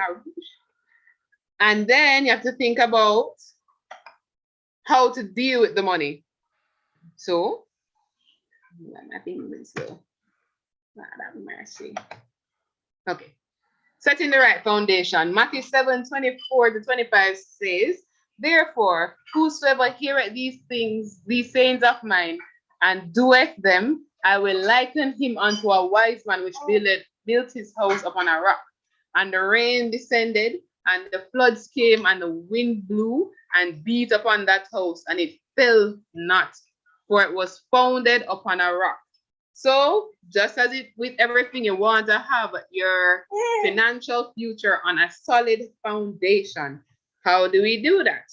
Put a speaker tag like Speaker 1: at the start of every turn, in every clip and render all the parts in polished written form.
Speaker 1: Rouge. And then you have to think about how to deal with the money. So, mercy. Okay. Setting the right foundation. Matthew 7:24-25 says, therefore, whosoever heareth these things, these sayings of mine, and doeth them, I will liken him unto a wise man which built his house upon a rock. And the rain descended, and the floods came, and the wind blew and beat upon that house, and it fell not, for it was founded upon a rock. So, just as it with everything, you want to have your financial future on a solid foundation. How do we do that?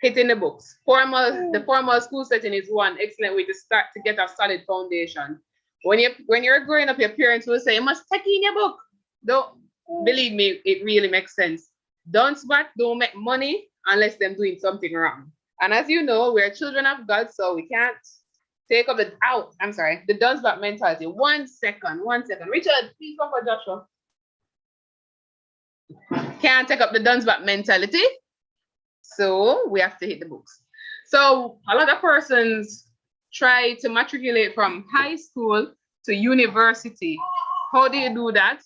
Speaker 1: Hitting the books. The formal school setting is one excellent way to start to get a solid foundation. When you're growing up, your parents will say, you must take in your book. Don't believe me, it really makes sense. Don't make money unless they're doing something wrong. And as you know, we're children of God, so we can't take up the Dunsback mentality. 1 second. Richard, please come for Joshua. Can't take up the Dunsback mentality. So we have to hit the books. So a lot of persons try to matriculate from high school to university. How do you do that?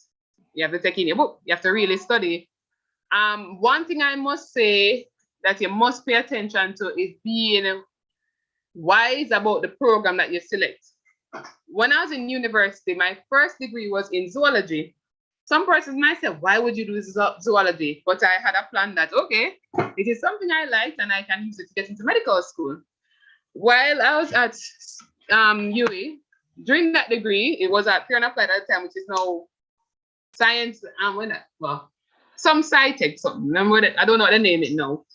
Speaker 1: You have to take in your book. You have to really study. One thing I must say that you must pay attention to is being wise about the program that you select. When I was in university, my first degree was in zoology. Some persons might say, why would you do zoology? But I had a plan that, okay, it is something I liked and I can use it to get into medical school. While I was at UWI, during that degree, it was at Pure and Applied at the time, which is now science, some SciTech, something. I don't know what to name it now.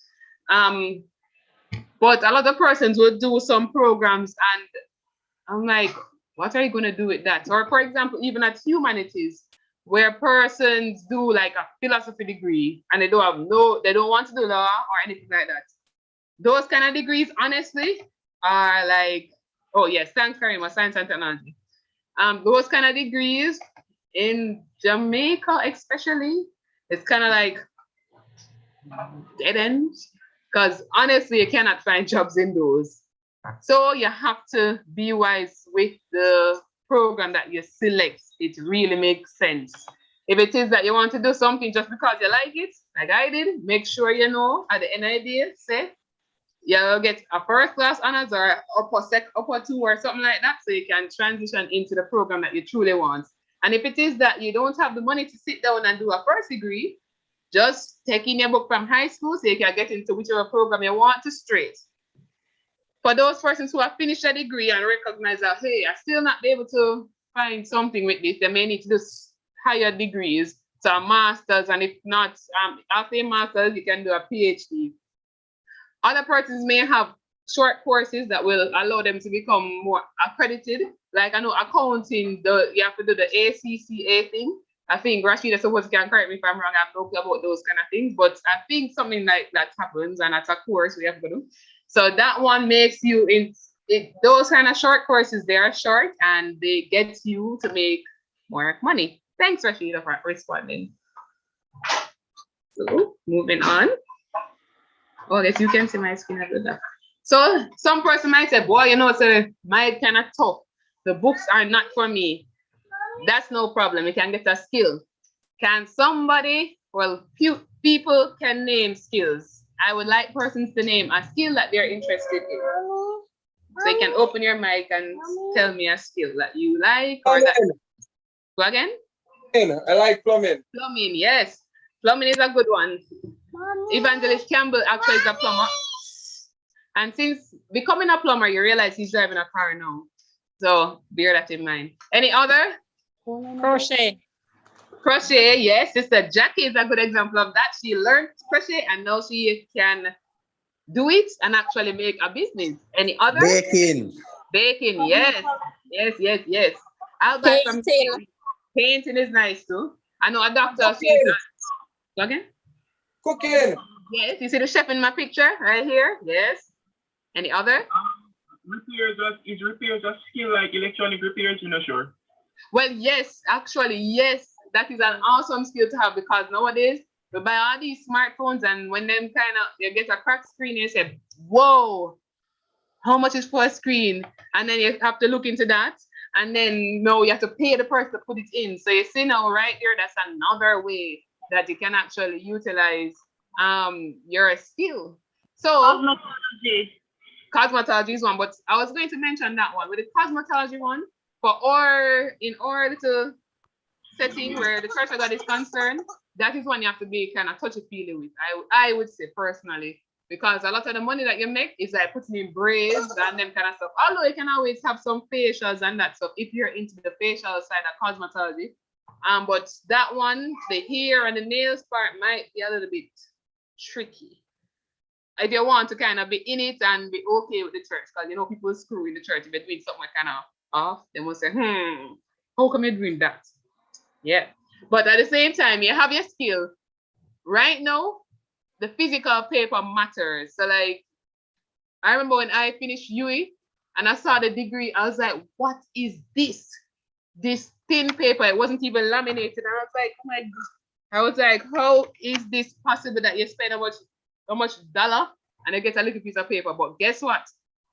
Speaker 1: But a lot of persons would do some programs and I'm like, what are you going to do with that? Or for example, even at humanities, where persons do like a philosophy degree and they don't want to do law or anything like that. Those kind of degrees, honestly, are like, oh yes, thanks, Karima, science and technology. Those kind of degrees in Jamaica especially, it's kind of like dead ends. Because honestly, you cannot find jobs in those. So you have to be wise with the program that you select. It really makes sense. If it is that you want to do something just because you like it, like I did, make sure you know at the end of the day, say you'll get a first class honors or upper two or something like that, so you can transition into the program that you truly want. And if it is that you don't have the money to sit down and do a first degree, just take in your book from high school so you can get into whichever program you want to straight. For those persons who have finished a degree and recognize that, hey, I still not be able to find something with this, they may need to do higher degrees, so a master's, and if not, after a master's, you can do a PhD. Other persons may have short courses that will allow them to become more accredited. Like I know accounting, you have to do the ACCA thing. I think Rashida suppose can correct me if I'm wrong. I have no clue about those kind of things, but I think something like that happens, and that's a course we have to do. So that one makes you those kind of short courses, they are short and they get you to make more money. Thanks, Rashida, for responding. So moving on. Oh, I guess you can see my screen after that. So some person might say, boy, so my kind of tough. The books are not for me. That's no problem. You can get a skill. Can somebody, well, few people can name skills. I would like persons to name a skill that they're interested in. So you can open your mic and tell me a skill that you like or that. Go again?
Speaker 2: I like plumbing.
Speaker 1: Plumbing, yes. Plumbing is a good one. Evangelist Campbell actually is a plumber. And since becoming a plumber, you realize he's driving a car now. So bear that in mind. Any other?
Speaker 3: Crochet.
Speaker 1: Crochet, yes. Sister Jackie is a good example of that. She learned crochet and now she can do it and actually make a business. Any other?
Speaker 2: Baking.
Speaker 1: Baking, yes. Yes. I'll buy some painting. Painting is nice too. I know a doctor. Go again?
Speaker 2: Cooking.
Speaker 1: Yes, you see the chef in my picture right here? Yes. Any other?
Speaker 4: Repair just skill like electronic repairs, you're not sure?
Speaker 1: Well, yes, actually, yes. that is an awesome skill to have, because nowadays we buy all these smartphones, and when them kind of you get a cracked screen, you say, whoa, how much is for a screen? And then you have to look into that. And then no, you have to pay the person to put it in. So you see now right there, that's another way that you can actually utilize your skill. So cosmetology is one, but I was going to mention that one. With the cosmetology one, in our little setting where the church of God is concerned, that is one you have to be kind of touchy-feely with. I would say personally, because a lot of the money that you make is like putting in braids and them kind of stuff. Although you can always have some facials and that stuff if you're into the facial side of cosmetology. But that one, the hair and the nails part might be a little bit tricky. If you want to kind of be in it and be okay with the church, because you know people screw in the church if they're doing something kind of off, they must say, how come you're doing that? Yeah. But at the same time, you have your skill. Right now, the physical paper matters. So like, I remember when I finished UE and I saw the degree, I was like, what is this? This thin paper, it wasn't even laminated. I was like, oh my God. I was like, how is this possible that you spend how much dollar and you get a little piece of paper? But guess what?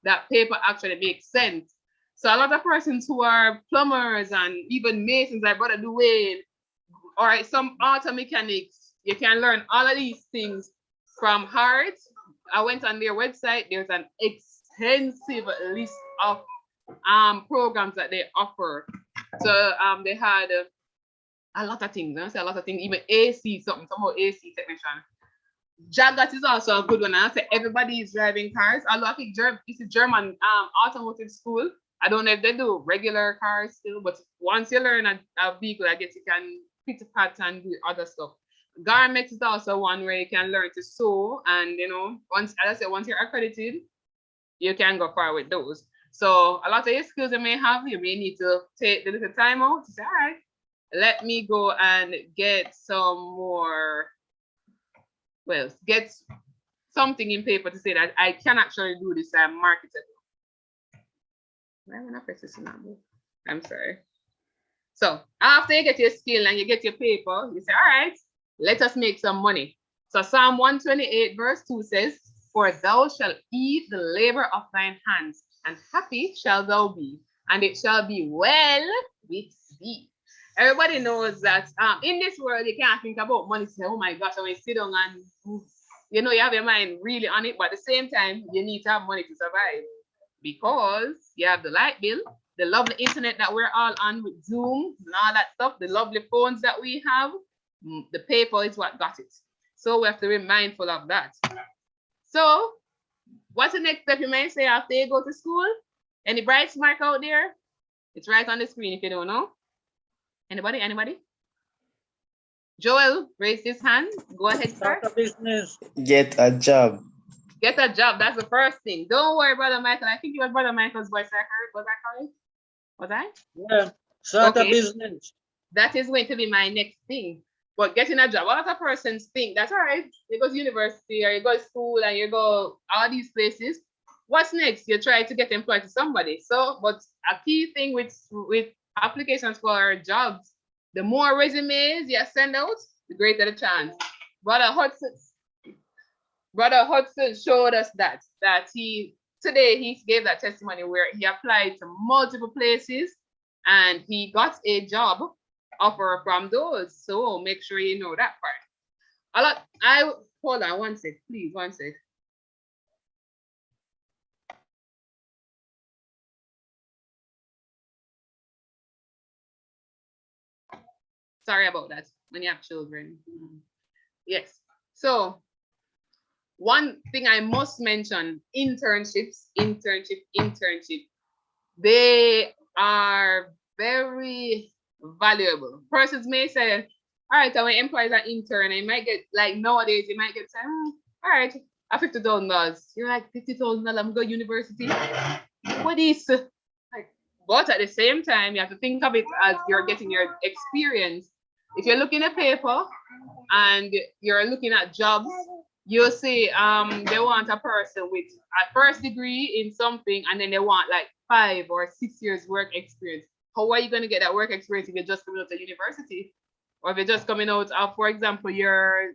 Speaker 1: That paper actually makes sense. So a lot of persons who are plumbers and even masons, like Brother Dwayne, or some auto mechanics, you can learn all of these things from heart. I went on their website. There's an extensive list of programs that they offer. So they had a lot of things. I say a lot of things. Even AC, somehow AC technician. Jagat is also a good one. I say everybody is driving cars. Although I think this is German automotive school. I don't know if they do regular cars still, but once you learn a vehicle, I guess you can fit a pattern and do other stuff. Garments is also one where you can learn to sew, and you know, once you're accredited, you can go far with those. So a lot of your skills you may have, you may need to take the little time out to say, all right, let me go and get some more, well, get something in paper to say that I can actually do this and market it. Why am I not pressing this? I'm sorry. So after you get your skill and you get your paper, you say, all right, let us make some money. So Psalm 128 verse 2 says, for thou shalt eat the labor of thine hands, and happy shall thou be, and it shall be well with thee. Everybody knows that in this world, you can't think about money. Say, oh my gosh, I will sit down and, you know, you have your mind really on it, but at the same time, you need to have money to survive, because you have the light bill, the lovely internet that we're all on with Zoom and all that stuff, the lovely phones that we have. The paper is what got it. So we have to be mindful of that. So what's the next step you might say after you go to school? Any bright mark out there? It's right on the screen if you don't know. Anybody? Joel raised his hand. Go ahead, sir.
Speaker 3: Start a business.
Speaker 4: Get a job.
Speaker 1: Get a job. That's the first thing. Don't worry, Brother Michael. I think it was Brother Michael's voice I heard. Was that correct? Was I?
Speaker 3: Yeah. Start a business.
Speaker 1: That is going to be my next thing. But getting a job, a lot of persons think that's all right. You go to university or you go to school and you go all these places. What's next? You try to get employed to somebody. So, but a key thing with applications for jobs, the more resumes you send out, the greater the chance. Brother Hudson showed us that today he gave that testimony where he applied to multiple places and he got a job offer from those. So make sure you know that part. Hold on one sec, please, one sec. Sorry about that when you have children. Yes. So one thing I must mention, internships. They are very valuable. Persons may say, all right, I want to employ an intern. I might get, like nowadays, you might get, all right, $50,000. You're like, $50,000, I'm going to university. What is, like, but at the same time, you have to think of it as you're getting your experience. If you're looking at paper and you're looking at jobs, you'll see they want a person with a first degree in something, and then they want like 5 or 6 years work experience. How are you going to get that work experience if you're just coming out of university? or if you're just coming out of, for example, your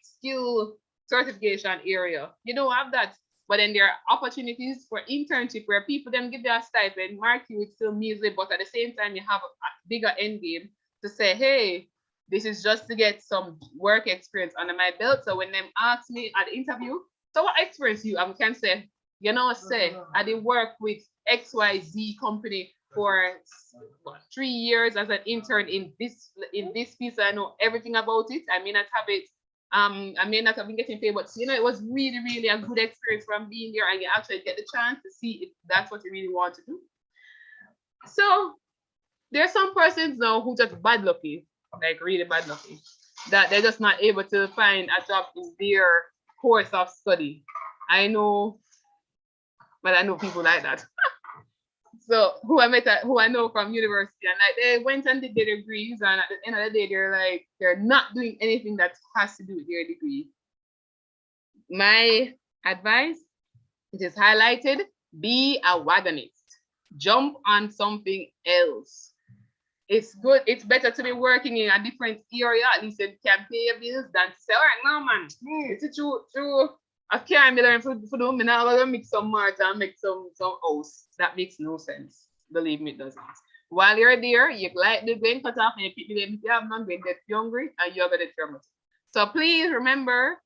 Speaker 1: skill certification area, you don't have that. But then there are opportunities for internship where people then give their stipend, mark you with still measly, but at the same time you have a bigger end game to say, hey, this is just to get some work experience under my belt. So when them ask me at the interview, so what experience you have, can say, you know, say I did work with XYZ company for 3 years as an intern in this piece. I know everything about it. I may not have it. I may not have been getting paid, but you know, it was really, really a good experience from being there, and you actually get the chance to see if that's what you really want to do. So there's some persons now who just bad lucky, like really bad lucky, that they're just not able to find a job in their course of study. I know, but I know people like that. So who I know from university, and like they went and did their degrees, and at the end of the day, they're not doing anything that has to do with their degree. My advice, it is highlighted: be a wagonist. Jump on something else. It's good. It's better to be working in a different area. At least you can pay your bills than to say, all right, no man, it's true. I can't be learning for them. I'm gonna mix some mortar and make some house. That makes no sense. Believe me, it doesn't. While you're there, you like the grain cut off and you pick them. If you have none, then get hungry and you're gonna get. So please remember,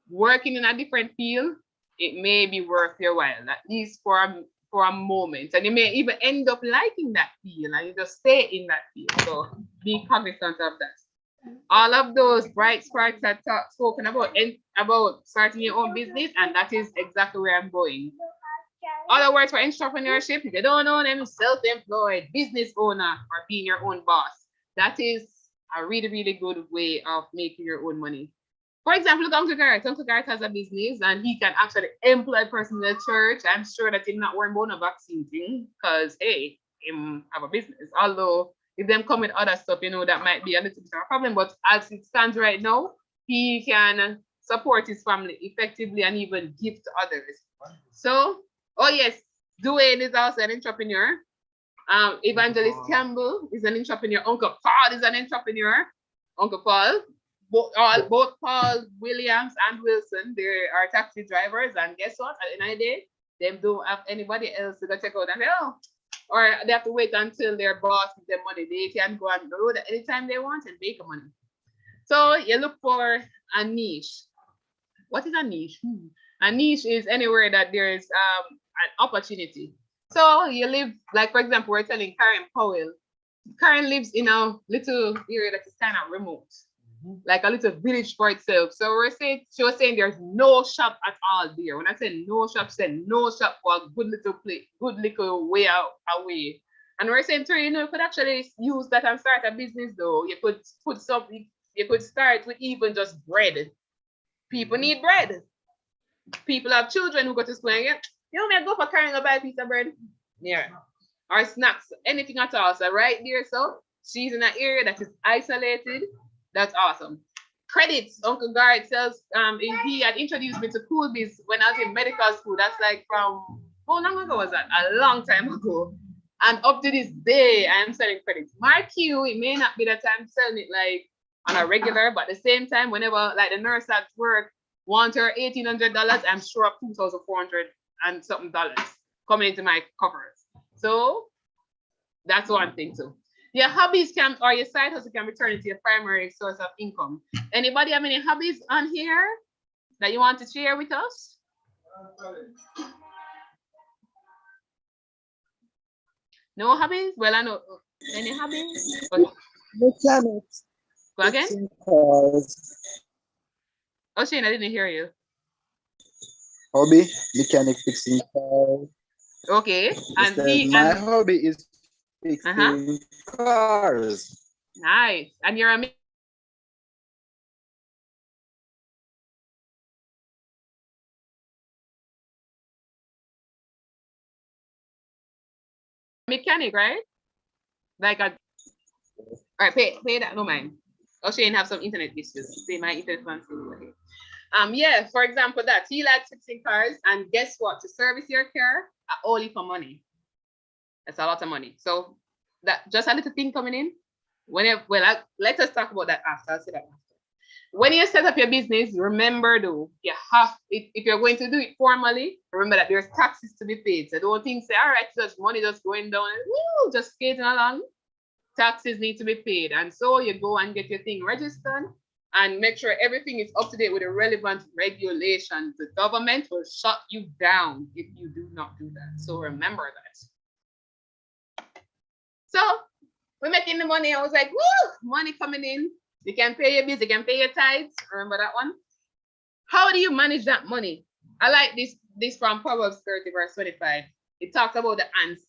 Speaker 1: working in a different field, it may be worth your while, at least for a moment, and you may even end up liking that field and you just stay in that field. So be cognizant of that. All of those bright sparks that spoken about starting your own business, and that is exactly where I'm going. Other words for entrepreneurship, if you don't know them, self-employed, business owner, or being your own boss. That is a really, really good way of making your own money. For example, look at Uncle Garrett. Uncle Garrett has a business and he can actually employ a person in the church. I'm sure that he's not worrying about a vaccine thing because, hey, him have a business. Although, if them come with other stuff, you know, that might be a little bit of a problem. But as it stands right now, he can support his family effectively and even give to others. So, oh yes, Dwayne is also an entrepreneur. Evangelist Campbell is an entrepreneur. Uncle Paul is an entrepreneur. Uncle Paul. Both Paul, Williams, and Wilson, they are taxi drivers, and guess what? At the end of the day, they don't have anybody else to go check out and say, oh, or they have to wait until their boss gives them money. They can go on the road at any time they want and make money. So you look for a niche. What is a niche? A niche is anywhere that there is an opportunity. So you live, like for example, we're telling Karen Powell. Karen lives in a little area that is kind of remote, like a little village for itself. So she was saying there's no shop at all there. When I say no shop, say no shop for a good little place, good little way out away. And we're saying to her, you know, you could actually use that and start a business though. You could put something, you could start with even just bread. People need bread. People have children who go to school and get, you know, may go for carrying a buy a piece of bread. Yeah. Or snacks, anything at all. So right there, so she's in an area that is isolated. That's awesome. Credits. Uncle Garrett sells, he had introduced me to Coolbiz when I was in medical school. That's like from, how long ago was that? A long time ago. And up to this day, I am selling credits. Mark you, it may not be that I'm selling it like on a regular, but at the same time, whenever like the nurse at work wants her $1,800, I'm sure of $2,400 and something dollars coming into my coffers. So that's one thing too. Your hobbies can, or your side hustle can return into your primary source of income. Anybody have any hobbies on here that you want to share with us? No hobbies? Well, I know. Any hobbies?
Speaker 4: Mechanics.
Speaker 1: Go again? Oh, Shane, I didn't hear you.
Speaker 4: Hobby, mechanic fixing cars.
Speaker 1: Okay. And
Speaker 4: my hobby is fixing cars.
Speaker 1: Nice. And you're a mechanic, right? Like a, all right, pay that, no mind. Oh, Shane have some internet issues. Say my internet wants to. Yeah, for example, that he likes fixing cars, and guess what? To service your car, only for money. That's a lot of money. So that just a little thing coming in, Let us talk about that after. I'll say that after. When you set up your business, remember though, you have if you're going to do it formally, remember that there's taxes to be paid. So don't think say, all right, just money just going down and woo, just skating along. Taxes need to be paid. And so you go and get your thing registered and make sure everything is up to date with the relevant regulations. The government will shut you down if you do not do that. So remember that. So we're making the money. I was like, woo, money coming in. You can pay your bills, you can pay your tithes. Remember that one? How do you manage that money? I like this from Proverbs 30, verse 25. It talks about the ants.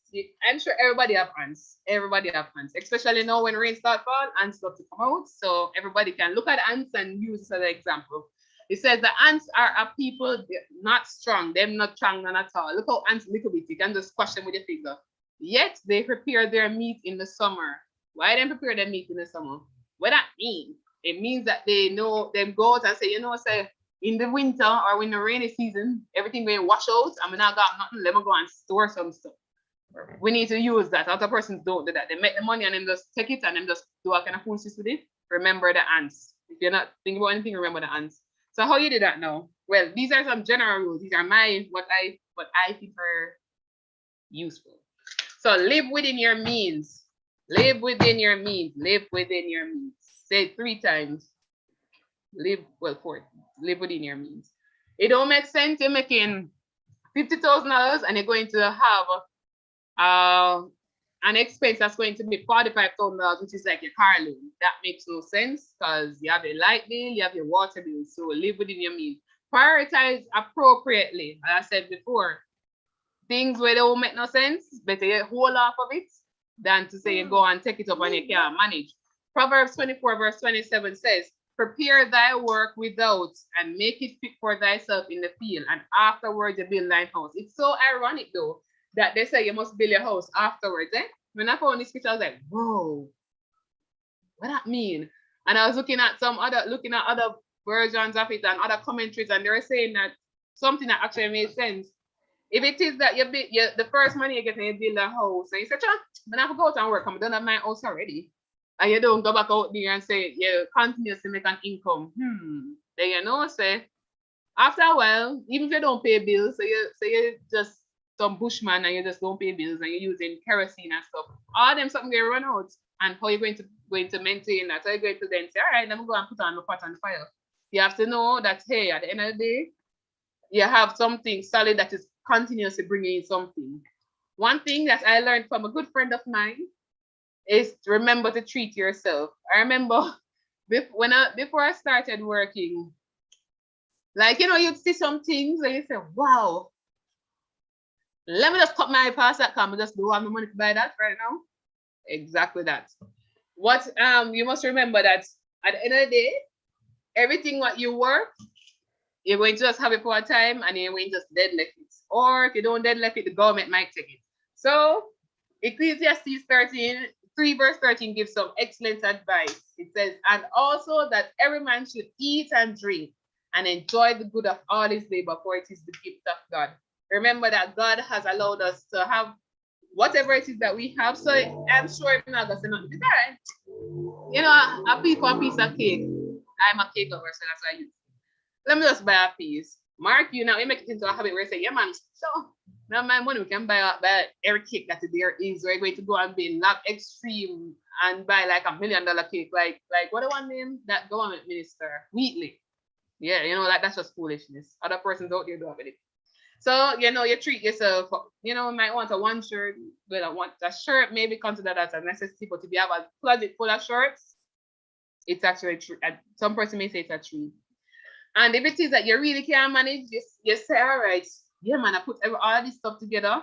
Speaker 1: I'm sure everybody have ants. Everybody have ants, especially now when rain start fall, ants start to come out. So everybody can look at ants and use this as an example. It says the ants are a people not strong. They're not strong none at all. Look how ants little bit. You can just squash them with your finger. Yet they prepare their meat in the summer. Why they prepare their meat in the summer? What that mean? It means that they know them go out and say, say in the winter or in the rainy season, everything going wash out. I'm not got nothing. Let me go and store some stuff. We need to use that. Other persons don't do that. They make the money and then just take it and then just do a kind of foolishness with it. Remember the ants. If you're not thinking about anything, remember the ants. So how you do that now? Well, these are some general rules. These are what I think are useful. So live within your means. Live within your means. Live within your means. Say it 3 times. Live within your means. It don't make sense you're making $50,000 and you're going to have an expense that's going to be $45,000, which is like your car loan. That makes no sense because you have a light bill, you have your water bill. So live within your means. Prioritize appropriately. As I said before, things where they don't make no sense, better you hold off of it than to say you go and take it up and you can't manage. Proverbs 24 verse 27 says, prepare thy work without and make it fit for thyself in the field, and afterwards you build thine house. It's so ironic though that they say you must build your house afterwards. When I found this picture, I was like, whoa, what that mean? And I was looking at other versions of it and other commentaries, and they were saying that something that actually made sense. If it is that the first money you get and you build a house, and you say, I'm going to go out and work, I'm done at my house already. And you don't go back out there and say you continuously make an income. Then say after a while, even if you don't pay bills, so you just some bushman and you just don't pay bills and you're using kerosene and stuff, all them something going to run out. And how you going to maintain that? So you're going to then say, all right, let me go and put on the pot on the fire. You have to know that, hey, at the end of the day, you have something solid that is continuously bringing in something. One thing that I learned from a good friend of mine is to remember to treat yourself. I remember before I started working, like, you'd see some things and you say, wow, let me just cut my past that because I just don't have the money to buy that right now. Exactly that. What you must remember that at the end of the day, everything what you work, you're going to just have it for a time and you're going to just deadlift it. Or if you don't deadlift it, the government might take it. So Ecclesiastes 3 verse 13 gives some excellent advice. It says, and also that every man should eat and drink and enjoy the good of all his labor, for it is the gift of God. Remember that God has allowed us to have whatever it is that we have. So I'm sure I'm not going to say nothing. A piece of cake. I'm a cake lover, so that's why I use it. Let me just buy a piece. Mark, you make it into a habit where you say, yeah, man, so now my money, we can buy every cake that there is. We're going to go and be not extreme and buy like $1 million cake, like what do I name that government minister? Wheatley. Yeah, that's just foolishness. Other persons out there do have it. So, you treat yourself, you might want one shirt, but I want a shirt, maybe consider that a necessity, but if you have a closet full of shirts, it's actually true. Some person may say it's a treat. And if it is that you really can't manage, you say, all right, yeah, man, I put all this stuff together,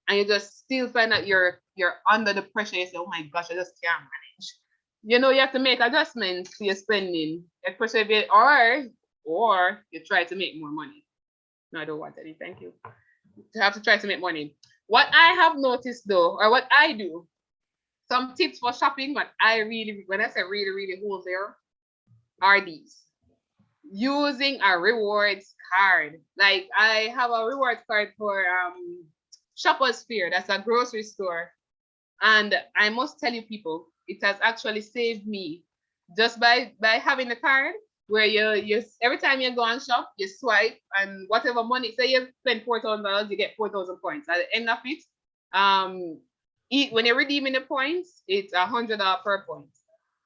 Speaker 1: and you just still find that you're under the pressure. You say, oh my gosh, I just can't manage. You have to make adjustments to your spending, especially if or you try to make more money. No, I don't want any. Thank you. You have to try to make money. What I have noticed though, or what I do, some tips for shopping, when I say really, really hold there, are these. Using a rewards card. Like I have a rewards card for Shoppers Fair. That's a grocery store. And I must tell you people, it has actually saved me just by having a card where you every time you go and shop, you swipe, and whatever money, say you spend $4,000, you get 4,000 points. At the end of it, when you're redeeming the points, it's $100 per point.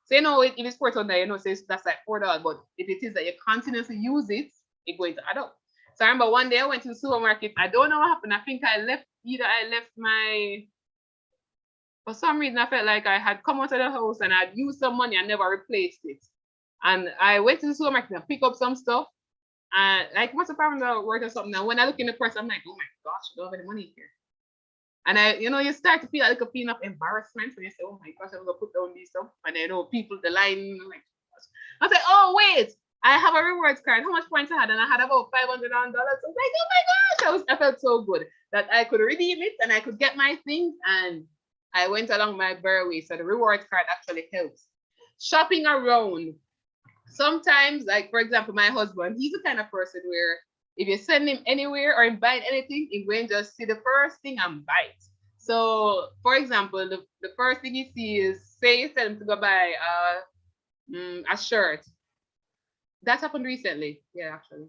Speaker 1: So you know, if it's $4,000, you know, so that's like $4. But if it is that you continuously use it, it's going to add up. So I remember one day I went to the supermarket. I don't know what happened. I think I left my, for some reason, I felt like I had come out of the house and I'd used some money and never replaced it. And I went to the supermarket and picked up some stuff. And like, what's the $500 worth or something? And when I look in the purse, I'm like, oh my gosh, I don't have any money here. And you start to feel like a feeling of embarrassment when you say, oh my gosh, I'm gonna put down these stuff. And I know people, the line, like, I say, oh wait, I have a rewards card. How much points I had? And I had about $500. I was like, oh my gosh, I felt so good that I could redeem it and I could get my things. And I went along my bare way. So the rewards card actually helps. Shopping around. Sometimes, like for example, my husband, he's the kind of person where if you send him anywhere or him buying anything, he will just see the first thing and buy it. So, for example, the first thing you see is, say you send him to go buy a shirt. That happened recently. Yeah, actually.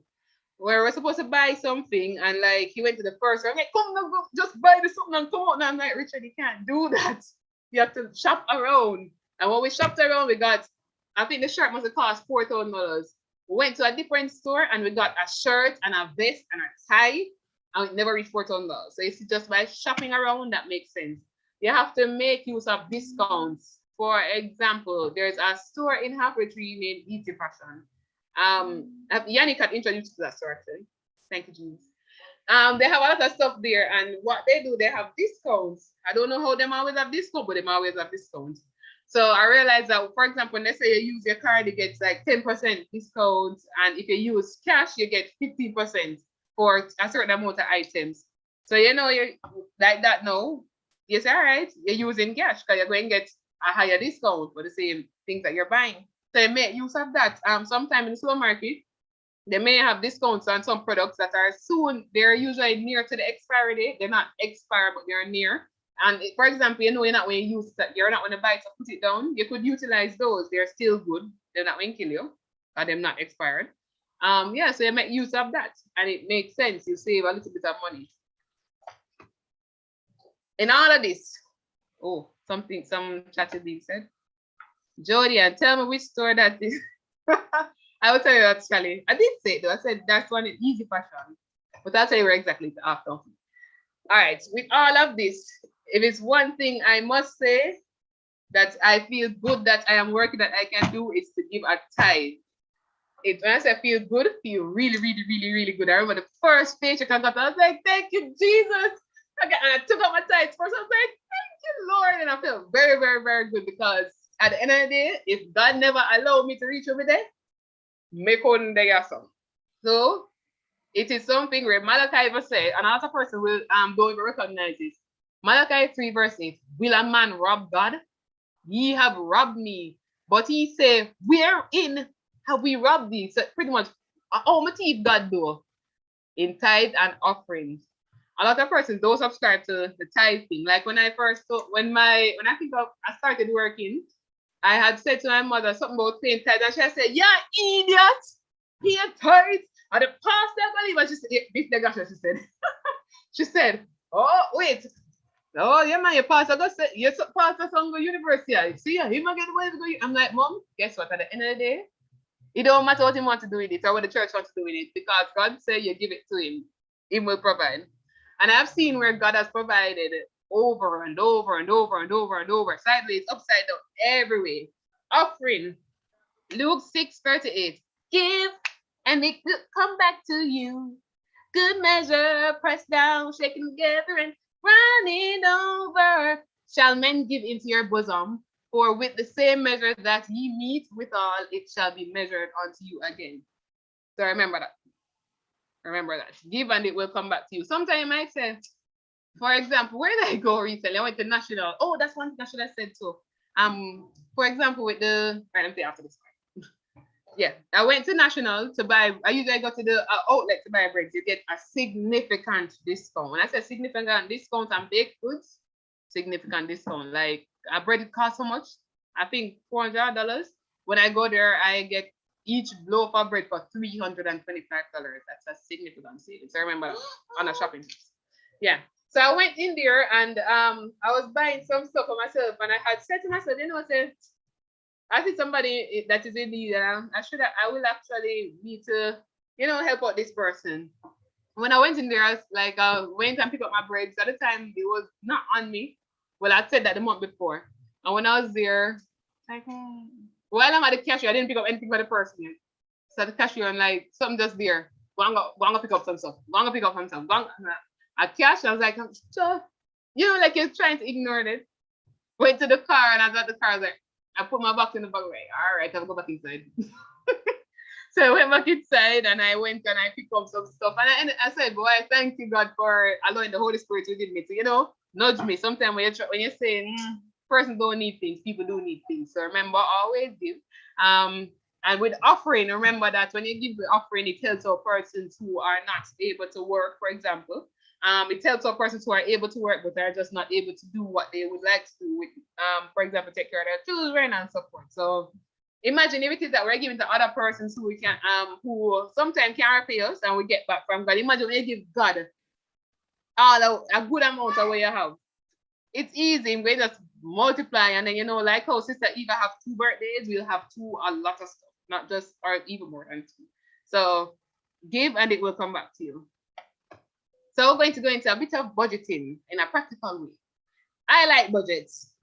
Speaker 1: Where we're supposed to buy something and like he went to the first store. I'm like, come on, go, just buy this something and come out. And I'm like, Richard, you can't do that. You have to shop around. And when we shopped around, we got, I think the shirt must have cost $4,000. We went to a different store and we got a shirt and a vest and a tie, and it never reached $4,000. So you see, just by shopping around, that makes sense. You have to make use of discounts. For example, there's a store in Halfway Tree named Easy Fashion. Yannick had introduced to that store actually. Thank you, James. They have a lot of stuff there, and what they do, they have discounts. I don't know how them always have discounts, but they always have discounts. So I realized that, for example, when let's say you use your card, it gets like 10% discount. And if you use cash, you get 15% for a certain amount of items. So, you know, you're like that now. You say, all right, you're using cash because you're going to get a higher discount for the same things that you're buying. So you make use of that. Sometime in the supermarket, they may have discounts on some products that are soon, they're usually near to the expiry date. They're not expired, but they're near. And for example, you know, you're not going to use that, you're not going to buy it to put it down. You could utilize those. They're still good. They're not going to kill you, or they're not expired. Yeah, so you make use of that, and it makes sense. You save a little bit of money. In all of this, some chatty being said. Jody, and tell me which store that is. I will tell you actually. I did say it though. I said that's one in Easy Fashion, but I'll tell you where exactly after. All right, with all of this, if it's one thing I must say that I feel good that I am working that I can do is to give a tithe. When I say feel good, feel really, really, really, really good. I remember the first paycheck I got, I was like, thank you, Jesus. And I took out my tithes first. I was like, thank you, Lord. And I felt very, very, very good because at the end of the day, if God never allowed me to reach over there, make on the yourself. So it is something where Malachi even said, another person will don't even recognize it. Malachi 3 verse 8, will a man rob God? Ye have robbed me. But he said, wherein have we robbed thee? So pretty much, how much did God do? In tithe and offerings. A lot of persons don't subscribe to the tithe thing. Like when I started working, I had said to my mother something about paying tithe, and she said, yeah, idiot, pay tithe. And the pastor, I believe, and she said, this nigga, she said. She said, oh, wait. Oh, yeah, man, your pastor go say, your pastor son go university. See, he might get away to go. I'm like, Mom, guess what? At the end of the day, it don't matter what he wants to do with it or what the church wants to do with it, because God said you give it to him, he will provide. And I've seen where God has provided over and over and over and over and over, sideways, upside down, every way. Offering, Luke 6:38, give and it will come back to you. Good measure, pressed down, shaken together, and running over, shall men give into your bosom. For with the same measure that ye meet withal, it shall be measured unto you again. So remember that. Remember that. Give and it will come back to you. Sometimes you might say, for example, where did I go recently? I went to National. Oh, that's one thing I should have said too. For example, with the, right, let me say after this. Yeah, I went to National to buy, I usually go to the outlet to buy breads. You get a significant discount. When I say significant discount on baked goods, significant discount. Like a bread, it costs how much? I think $400. When I go there, I get each loaf of bread for $325. That's a significant savings. I remember on a shopping. Yeah. So I went in there and I was buying some stuff for myself, and I had said to myself, I see somebody that is in need. I will actually need to, help out this person. When I went in there, I was like, went and picked up my bread. At the time, it was not on me. Well, I said that the month before. And when I was there, like, while I'm at the cashier, I didn't pick up anything for the person yet. So the cashier, I'm like, something just there. Go on, pick up some stuff. Go on, pick up some stuff. I cash, I was like, so, like you're trying to ignore it. Went to the car, and I was at the car, I was like, I put my box in the bag, right? All right, I'll go back inside. So I went back inside, and I went and I picked up some stuff. And I said, boy, thank you, God, for allowing the Holy Spirit within me to, nudge me. Sometimes when you're saying, persons don't need things, people do need things. So remember, always give. And with offering, remember that when you give the offering, it helps our persons who are not able to work, for example. It helps our persons who are able to work, but are just not able to do what they would like to do with, for example, take care of their children and so forth. So imagine if it is that we're giving to other persons who we can, who sometimes can't repay us, and we get back from God. Imagine when you give God a good amount of what you have. It's easy. We just multiply, and then like how Sister Eva have 2 birthdays, we'll have a lot of stuff, not just or even more than 2. So give, and it will come back to you. So we're going to go into a bit of budgeting in a practical way. I like budgets.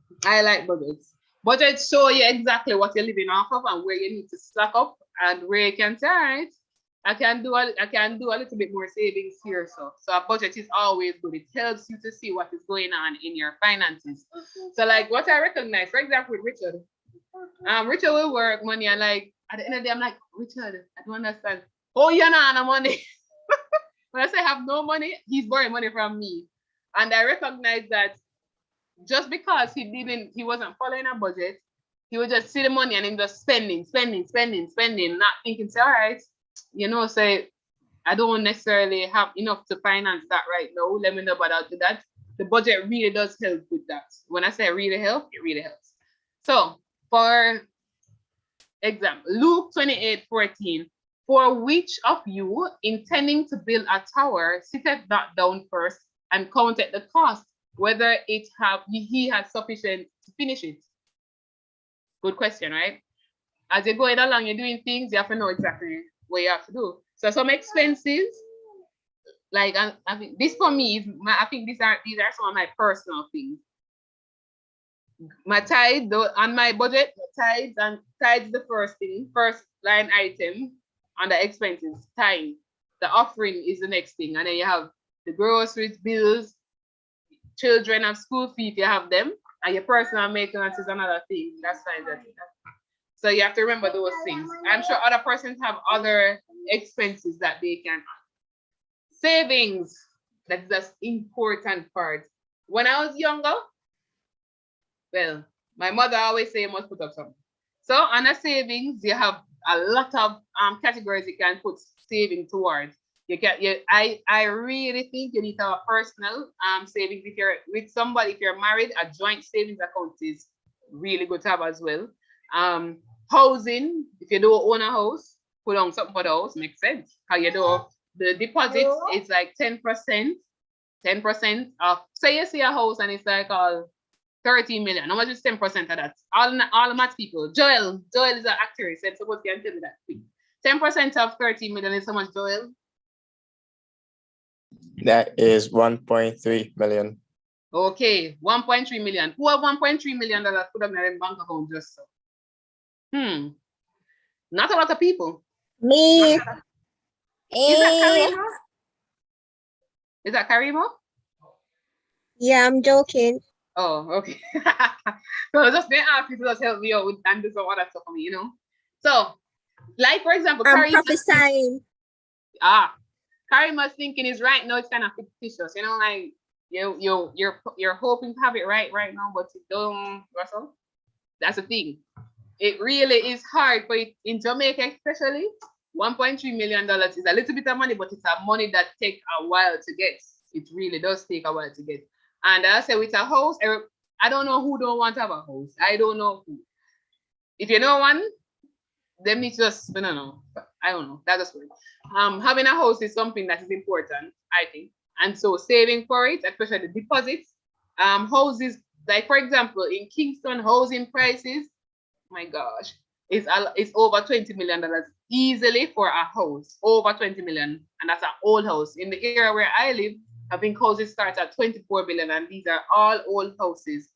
Speaker 1: Budgets show you exactly what you're living off of and where you need to slack up and where you can say, all right, I can do a little bit more savings here. So a budget is always good. It helps you to see what is going on in your finances. So like what I recognize, for example, with Richard. Richard will work money, and like at the end of the day, I'm like, Richard, I don't understand. Oh, you're not on money. When I say I have no money, he's borrowing money from me. And I recognize that just because he wasn't following a budget, he would just see the money and him just spending, not thinking, say, all right, say, I don't necessarily have enough to finance that right now. Let me know, but I'll do that. The budget really does help with that. When I say really help, it really helps. So for example, Luke 28:14. For which of you, intending to build a tower, sitteth not down first and counteth the cost, whether he has sufficient to finish it? Good question, right? As you're going along, you're doing things, you have to know exactly what you have to do. So some expenses, like I think this for me is I think these are some of my personal things. My tithe on my budget, tithes the first line item. On the expenses, time. The offering is the next thing. And then you have the groceries, bills, children have school fees, you have them, and your personal maintenance is another thing. That's fine. So you have to remember those things. I'm sure other persons have other expenses that they can have. Savings, that's the important part. When I was younger, well, my mother always say you must put up something. So on the savings, you have a lot of categories you can put saving towards. I really think you need to have a personal savings. If you're with somebody, if you're married, a joint savings account is really good to have as well. Housing, if you don't own a house, put on something for the house, makes sense. How you do the deposit is like 10%. 10% of, say you see a house and it's like 30 million. How much is 10% of that? All the math people. Joel is an actor. He said, suppose you can tell me that quick. 10% of 30 million is how much, Joel?
Speaker 5: That is 1.3 million.
Speaker 1: Okay, 1.3 million. Who have 1.3 million dollars put up in their bank account just so? Not a lot of people.
Speaker 6: Me.
Speaker 1: Is that Karima? Is that Karima?
Speaker 6: Yeah, I'm joking.
Speaker 1: Oh, okay. So just they ask you to just help me out with and do some other stuff for me, So, like for example,
Speaker 6: I'm prophesying.
Speaker 1: Karima's thinking is right now it's kind of fictitious, like you're hoping to have it right now, but you don't, Russell. That's the thing. It really is hard for it in Jamaica, especially. $1.3 million is a little bit of money, but it's a money that takes a while to get. It really does take a while to get. And I say with a house, I don't know who don't want to have a house. I don't know who. If you know one, then it's just, I don't know. I don't know. That's just weird. Having a house is something that is important, I think. And so saving for it, especially the deposits. Houses, like for example, in Kingston, housing prices, my gosh, it's over $20 million easily for a house. Over 20 million. And that's an old house. In the area where I live, I think houses start at 24 billion, and these are all old houses.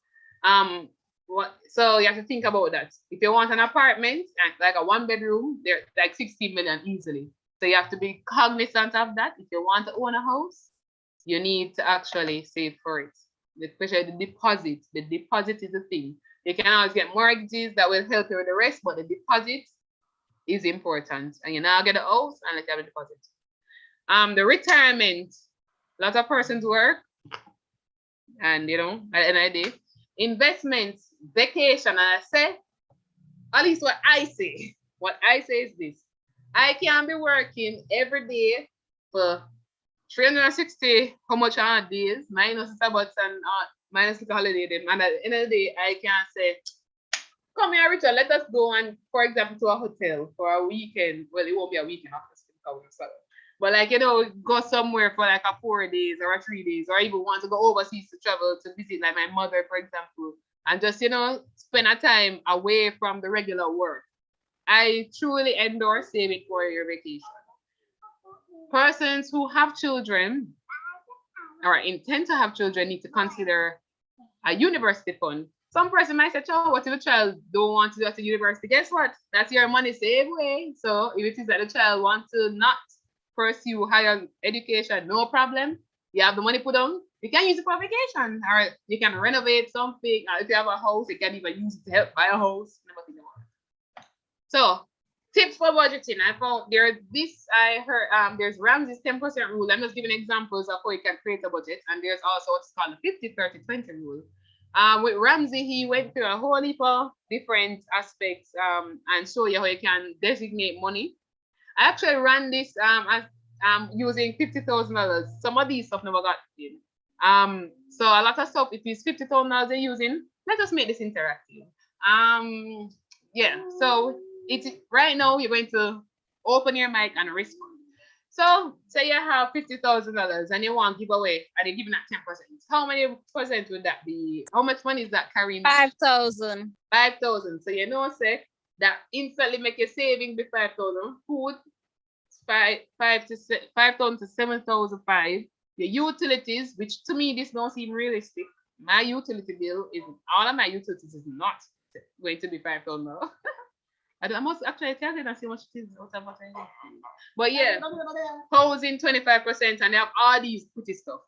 Speaker 1: So you have to think about that. If you want an apartment, like a 1 bedroom, they're like 16 million easily. So you have to be cognizant of that. If you want to own a house, you need to actually save for it. Especially the deposit. The deposit is the thing. You can always get mortgages that will help you with the rest, but the deposit is important. And you now get a house unless you have a deposit. The retirement. A lot of persons work, and you know, at the end of the day, investments, vacation, and I say, at least what I say is this: I can be working every day for 360 how much on days, minus Sabbaths and minus the holiday day. And at the end of the day, I can say, come here, Richard, let us go and, for example, to a hotel for a weekend. Well, it won't be a weekend after but like, you know, go somewhere for like a 4 days or a 3 days, or even want to go overseas to travel to visit like my mother, for example, and just, you know, spend a time away from the regular work. I truly endorse saving for your vacation. Persons who have children or intend to have children need to consider a university fund. Some person might say, oh, what if a child don't want to go to university? Guess what? That's your money saved way. So if it is that the child wants to not pursue higher education, no problem. You have the money put on, you can use it for vacation, or you can renovate something. If you have a house, you can even use it to help buy a house. Never think about it. So, tips for budgeting. I found there's Ramsey's 10% rule. I'm just giving examples of how you can create a budget, and there's also what's called the 50-30-20 rule. With Ramsey, he went through a whole heap of different aspects and show you how you can designate money. I actually ran this using $50,000. Some of these stuff never got in. So a lot of stuff, if it's $50,000 they're using, let's just make this interactive. Yeah, so it's right now you're going to open your mic and respond. So say you have $50,000 and you want to give away, and you're giving that 10%. How many percent would that be? How much money is that carrying?
Speaker 7: 5,000.
Speaker 1: 5,000. So you know, say that instantly make your saving be 5,000. Food, 5,000 to 7,005. Your utilities, which to me this don't seem realistic. My utility bill is all of my utilities is not going to be 5,000. I must actually tell you and see what it is. But yeah, housing 25%, and they have all these pretty stuff.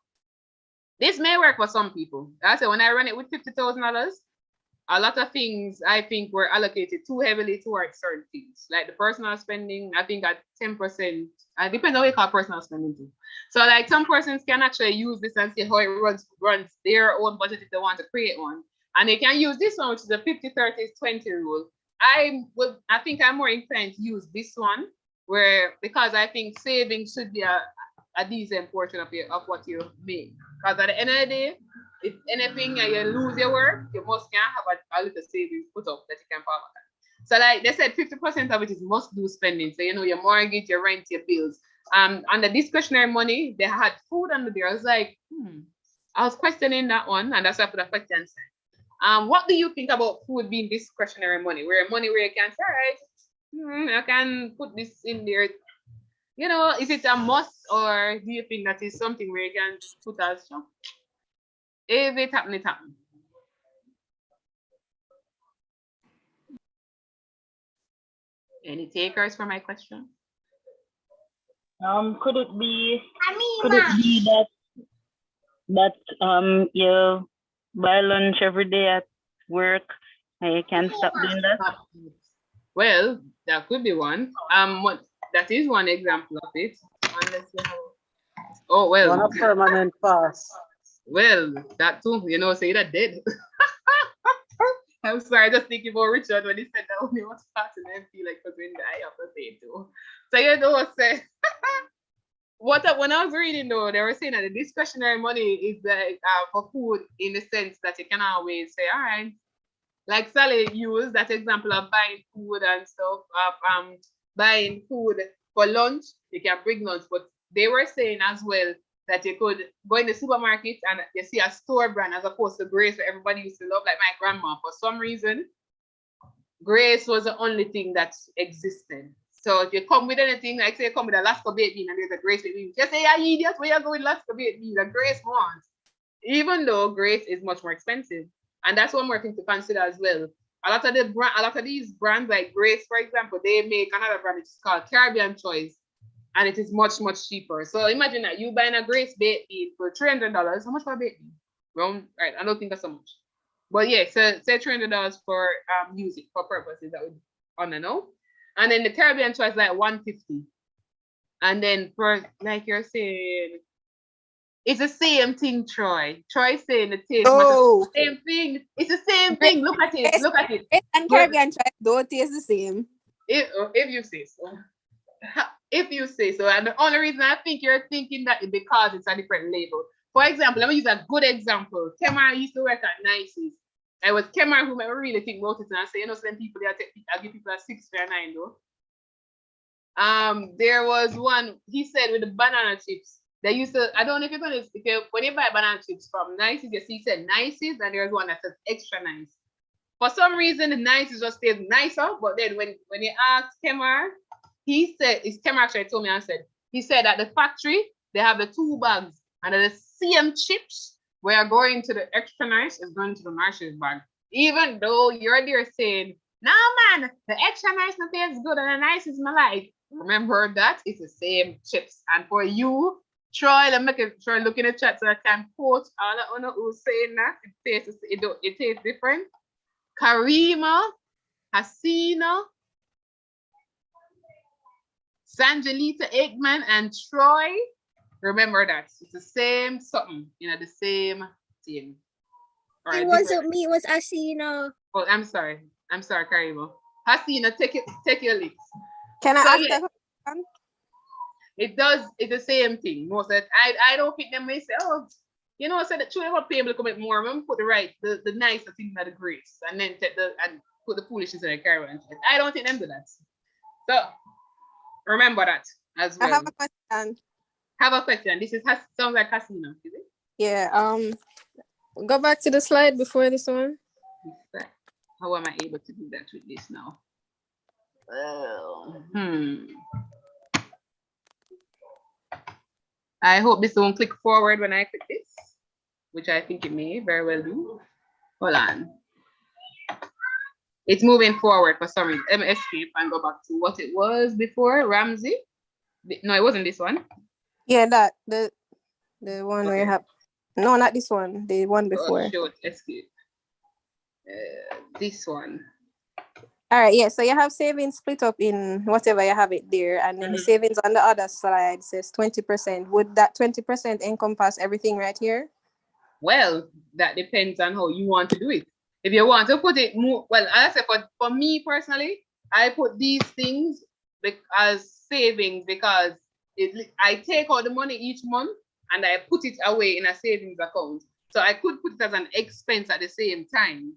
Speaker 1: This may work for some people. I say when I run it with $50,000, a lot of things I think were allocated too heavily towards certain things, like the personal spending. I think at 10%, it depends on what you call personal spending too. So like some persons can actually use this and see how it runs their own budget if they want to create one, and they can use this one, which is a 50-30-20 rule. I think I'm more inclined to use this one, because I think saving should be a decent portion of what you make. Because at the end of the day, if anything and you lose your work, you must can have a little savings put up that you can fall back on. So like they said, 50% of it is must-do spending. So you know, your mortgage, your rent, your bills. On the discretionary money, they had food under there. I was like, I was questioning that one, and that's why I put a question sign. What do you think about food being discretionary money? Where you can say, all right, I can put this in there. You know, is it a must, or do you think that is something where you can put as if it happen, it happen? Any takers for my question?
Speaker 8: Could it be that you buy lunch every day at work and you can't stop doing that?
Speaker 1: Well, that could be one. That is one example of it. Unless you have... Oh well.
Speaker 3: One of permanent pass.
Speaker 1: Well, that too. You know, say that dead. I'm sorry, just thinking about Richard when he said that only was passing and feel like because when I have to say too. So you know, say when I was reading though, they were saying that the discretionary money is like for food in the sense that you can always say, all right, like Sally used that example of buying food and stuff, of buying food for lunch, you can bring lunch, but they were saying as well that you could go in the supermarket and you see a store brand as opposed to Grace, where everybody used to love, like my grandma. For some reason, Grace was the only thing that existed. So if you come with anything, like say you come with a Alaska baked bean and there's a Grace baked bean, just say, yeah, idiot, where you go with Alaska baked bean? The Grace wants. Even though Grace is much more expensive. And that's one more thing to consider as well. A lot of these brands like Grace, for example, they make another brand which is called Caribbean Choice, and it is much, much cheaper. So imagine that you buying a Grace baked bean for $300. How much for a baked bean? Well, right, I don't think that's so much. But yeah, so say $300 for music for purposes that would on and know. And then the Caribbean Choice like $150. And then for like you're saying, it's the same thing, Troy. Troy saying the taste
Speaker 7: Oh,
Speaker 1: same thing. It's the same thing. Look at it. Look at it.
Speaker 7: Grace and
Speaker 1: But
Speaker 7: Caribbean Choice don't taste the same.
Speaker 1: if you say so. If you say so. And the only reason I think you're thinking that is because it's a different label. For example, let me use a good example. Kemar used to work at Nice's. It was Kemar who made me really think about it and I say, you know, some people I give people a 6 or 9 though. There was one, he said with the banana chips. They used to, I don't know if you're gonna, when you buy banana chips from Nice's, you see, he said Nice's, and there's one that says extra nice. For some reason, the Nice's just stays nicer, but then when you ask Kemar, he said, Kemar actually told me, he said at the factory, they have the 2 bags, and the same chips, where going to the extra nice is going to the Marshalls bag. Even though you're there saying, no man, the extra nice not tastes good, and the nice is my like. Remember that it's the same chips. And for you, Troy, let me try look in the chat so I can quote all the owner who's saying that it tastes different. Karima, Hasina, Sanjalita Eggman, and Troy. Remember that it's the same something, you know, the same thing. All right,
Speaker 6: It wasn't me, it was Asina.
Speaker 1: Oh, I'm sorry, Karima. Hasina, take your licks.
Speaker 7: Can I
Speaker 1: So,
Speaker 7: ask
Speaker 1: yeah.
Speaker 7: that question?
Speaker 1: It does, it's the same thing. Most of it, I don't think them may say, oh, you know, so that truly what pay able to commit more. I'm put the nicer thing in the Grace and then take and put the foolishness in the Caribbean. I don't think them do that. So remember that as well.
Speaker 7: I have a question.
Speaker 1: Have a question. This sounds like casino, is it?
Speaker 7: Yeah. Go back to the slide before this one.
Speaker 1: How am I able to do that with this now? I hope this won't click forward when I click this, which I think it may very well do. Hold on. It's moving forward for some reason. Let me escape and go back to what it was before. Ramsey. No, it wasn't this one.
Speaker 7: Yeah, that the one where you have. No, not this one. The one before.
Speaker 1: Shoot, escape. This one.
Speaker 7: All right, yeah. So you have savings split up in whatever you have it there, and then the savings on the other slide says 20%. Would that 20% encompass everything right here?
Speaker 1: Well, that depends on how you want to do it. If you want to put it more, well, as I said, for me personally, I put these things as savings because I take out the money each month and I put it away in a savings account. So I could put it as an expense at the same time.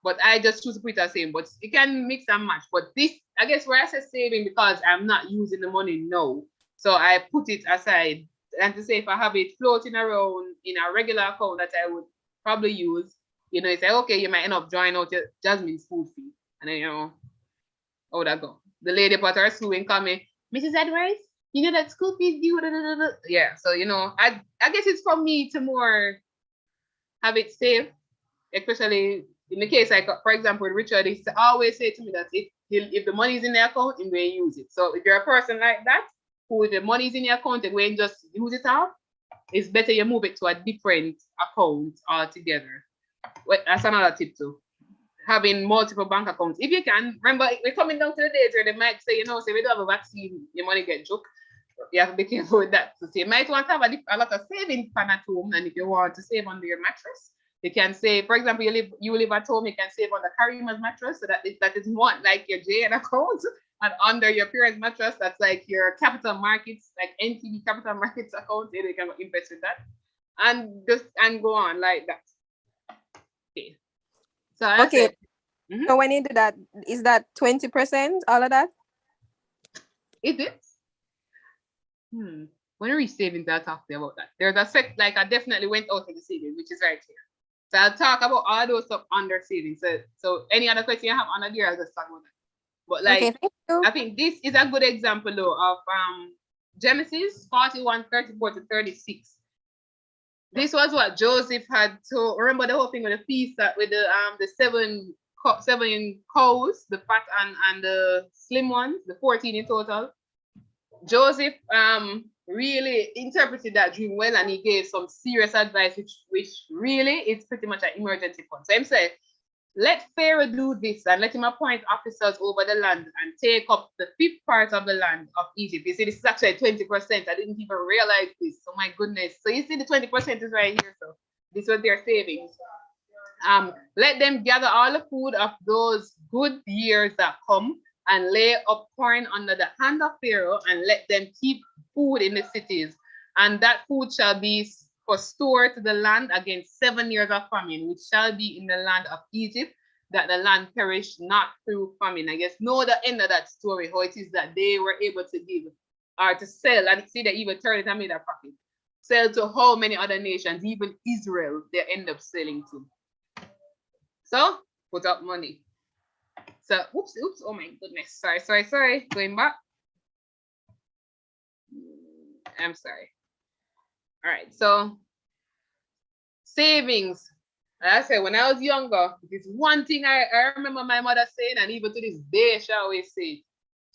Speaker 1: But I just choose to put it as same. But you can mix and match. But this, I guess where I say saving because I'm not using the money now. So I put it aside. And to say if I have it floating around in a regular account that I would probably use, you know, you say, okay, you might end up drawing out Jasmine's food fee. And then, you know, how would that go? The lady put her suing coming, Mrs. Edwards, you know that school fees due. Yeah, so, you know, I guess it's for me to more have it safe, especially in the case, like, for example, Richard, he always say to me that if the money is in the account, he may use it. So if you're a person like that, who the money is in your account and when just use it up, it's better you move it to a different account altogether. Well, that's another tip too. Having multiple bank accounts. If you can, remember, we're coming down to the days where they might say, you know, say we don't have a vaccine, your money get joke. You have to be careful with that. So you might want to have a lot of savings plan at home, and if you want to save under your mattress, you can save, for example, you live at home, you can save on the Karima's mattress, so that is one like your JN account, and under your parents' mattress, that's like your capital markets, like NTB capital markets account, you can invest in that, and go on like that. Okay. So
Speaker 7: okay. So when you do that, is that 20%? All of that?
Speaker 1: Is it? When I reach savings, I'll talk to you about that. There's a set, like I definitely went out of the savings, which is right here. So I'll talk about all those stuff under savings. So any other question you have under there, I'll just talk about that. But like,
Speaker 7: Okay, thank you.
Speaker 1: I think this is a good example though of Genesis 41, 34 to 36. This was what Joseph had to remember the whole thing with the feast that with the seven cows, the fat and the slim ones, the 14 in total. Joseph really interpreted that dream well, and he gave some serious advice, which really is pretty much an emergency fund. So him said, let Pharaoh do this and let him appoint officers over the land and take up the 5th part of the land of Egypt. You see, this is actually 20%. I didn't even realize this. Oh my goodness. So you see the 20% is right here. So this was their savings. Let them gather all the food of those good years that come and lay up corn under the hand of Pharaoh and let them keep food in the cities. And that food shall be for store to the land against 7 years of famine, which shall be in the land of Egypt, that the land perish not through famine. I guess know the end of that story, how it is that they were able to give or to sell, and see they even turned it and made a profit. Sell to how many other nations, even Israel, they end up selling to. So put up money. So oops, oh my goodness. Sorry. Going back. I'm sorry. All right, so savings. Like I said, when I was younger, it's one thing I remember my mother saying, and even to this day, she always says,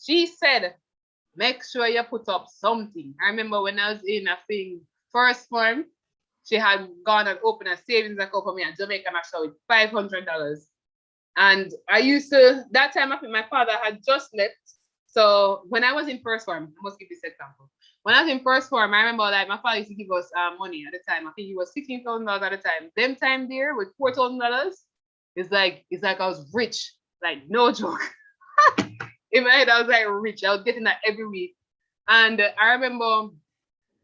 Speaker 1: she said, make sure you put up something. I remember when I was in a thing, first form, she had gone and opened a savings account for me at Jamaica National with $500. And I used to, that time I think my father had just left. So when I was in first form, I must give this example. When I was in first form, I remember like my father used to give us money at the time. I think it was $16,000 at the time. Them time there with $4,000, it's like I was rich, like no joke. In my head, I was like rich. I was getting that every week. And I remember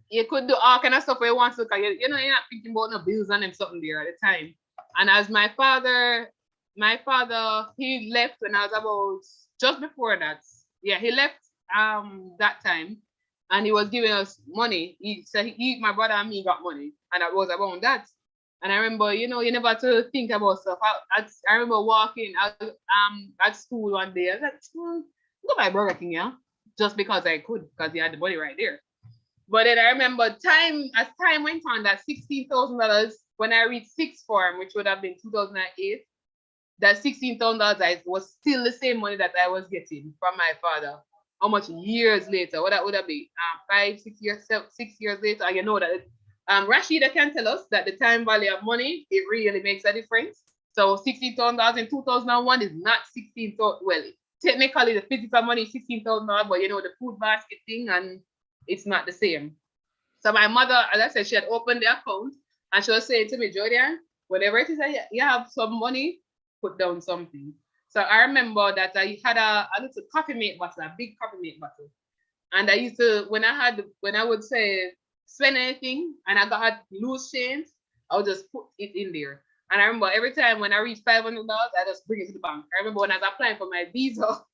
Speaker 1: you could do all kind of stuff where you want to, because you know, you're not thinking about no bills and them something there at the time. And as my father, he left when I was about just before that. Yeah, he left that time. And he was giving us money. My brother and me got money, and I was about that. And I remember, you know, you never have to think about stuff. I remember walking at school one day. I was like, go buy Burger King, yeah, just because I could, because he had the money right there. But then I remember as time went on, that $16,000 when I reached sixth form, which would have been 2008, that $16,000 was still the same money that I was getting from my father. How much years later? What that would have been? 6 years later. And you know that Rashida can tell us that the time value of money, it really makes a difference. So $16,000 in 2001 is not 16,000. Well, technically the physical money is $16,000, but you know the food basket thing, and it's not the same. So my mother, as I said, she had opened the account, and she was saying to me, Jodian, whenever it is that you have some money, put down something. So I remember that I had a little coffee mate bottle, a big coffee mate bottle. And I used to, when I would say spend anything and I got loose change, I would just put it in there. And I remember every time when I reached $500, I just bring it to the bank. I remember when I was applying for my visa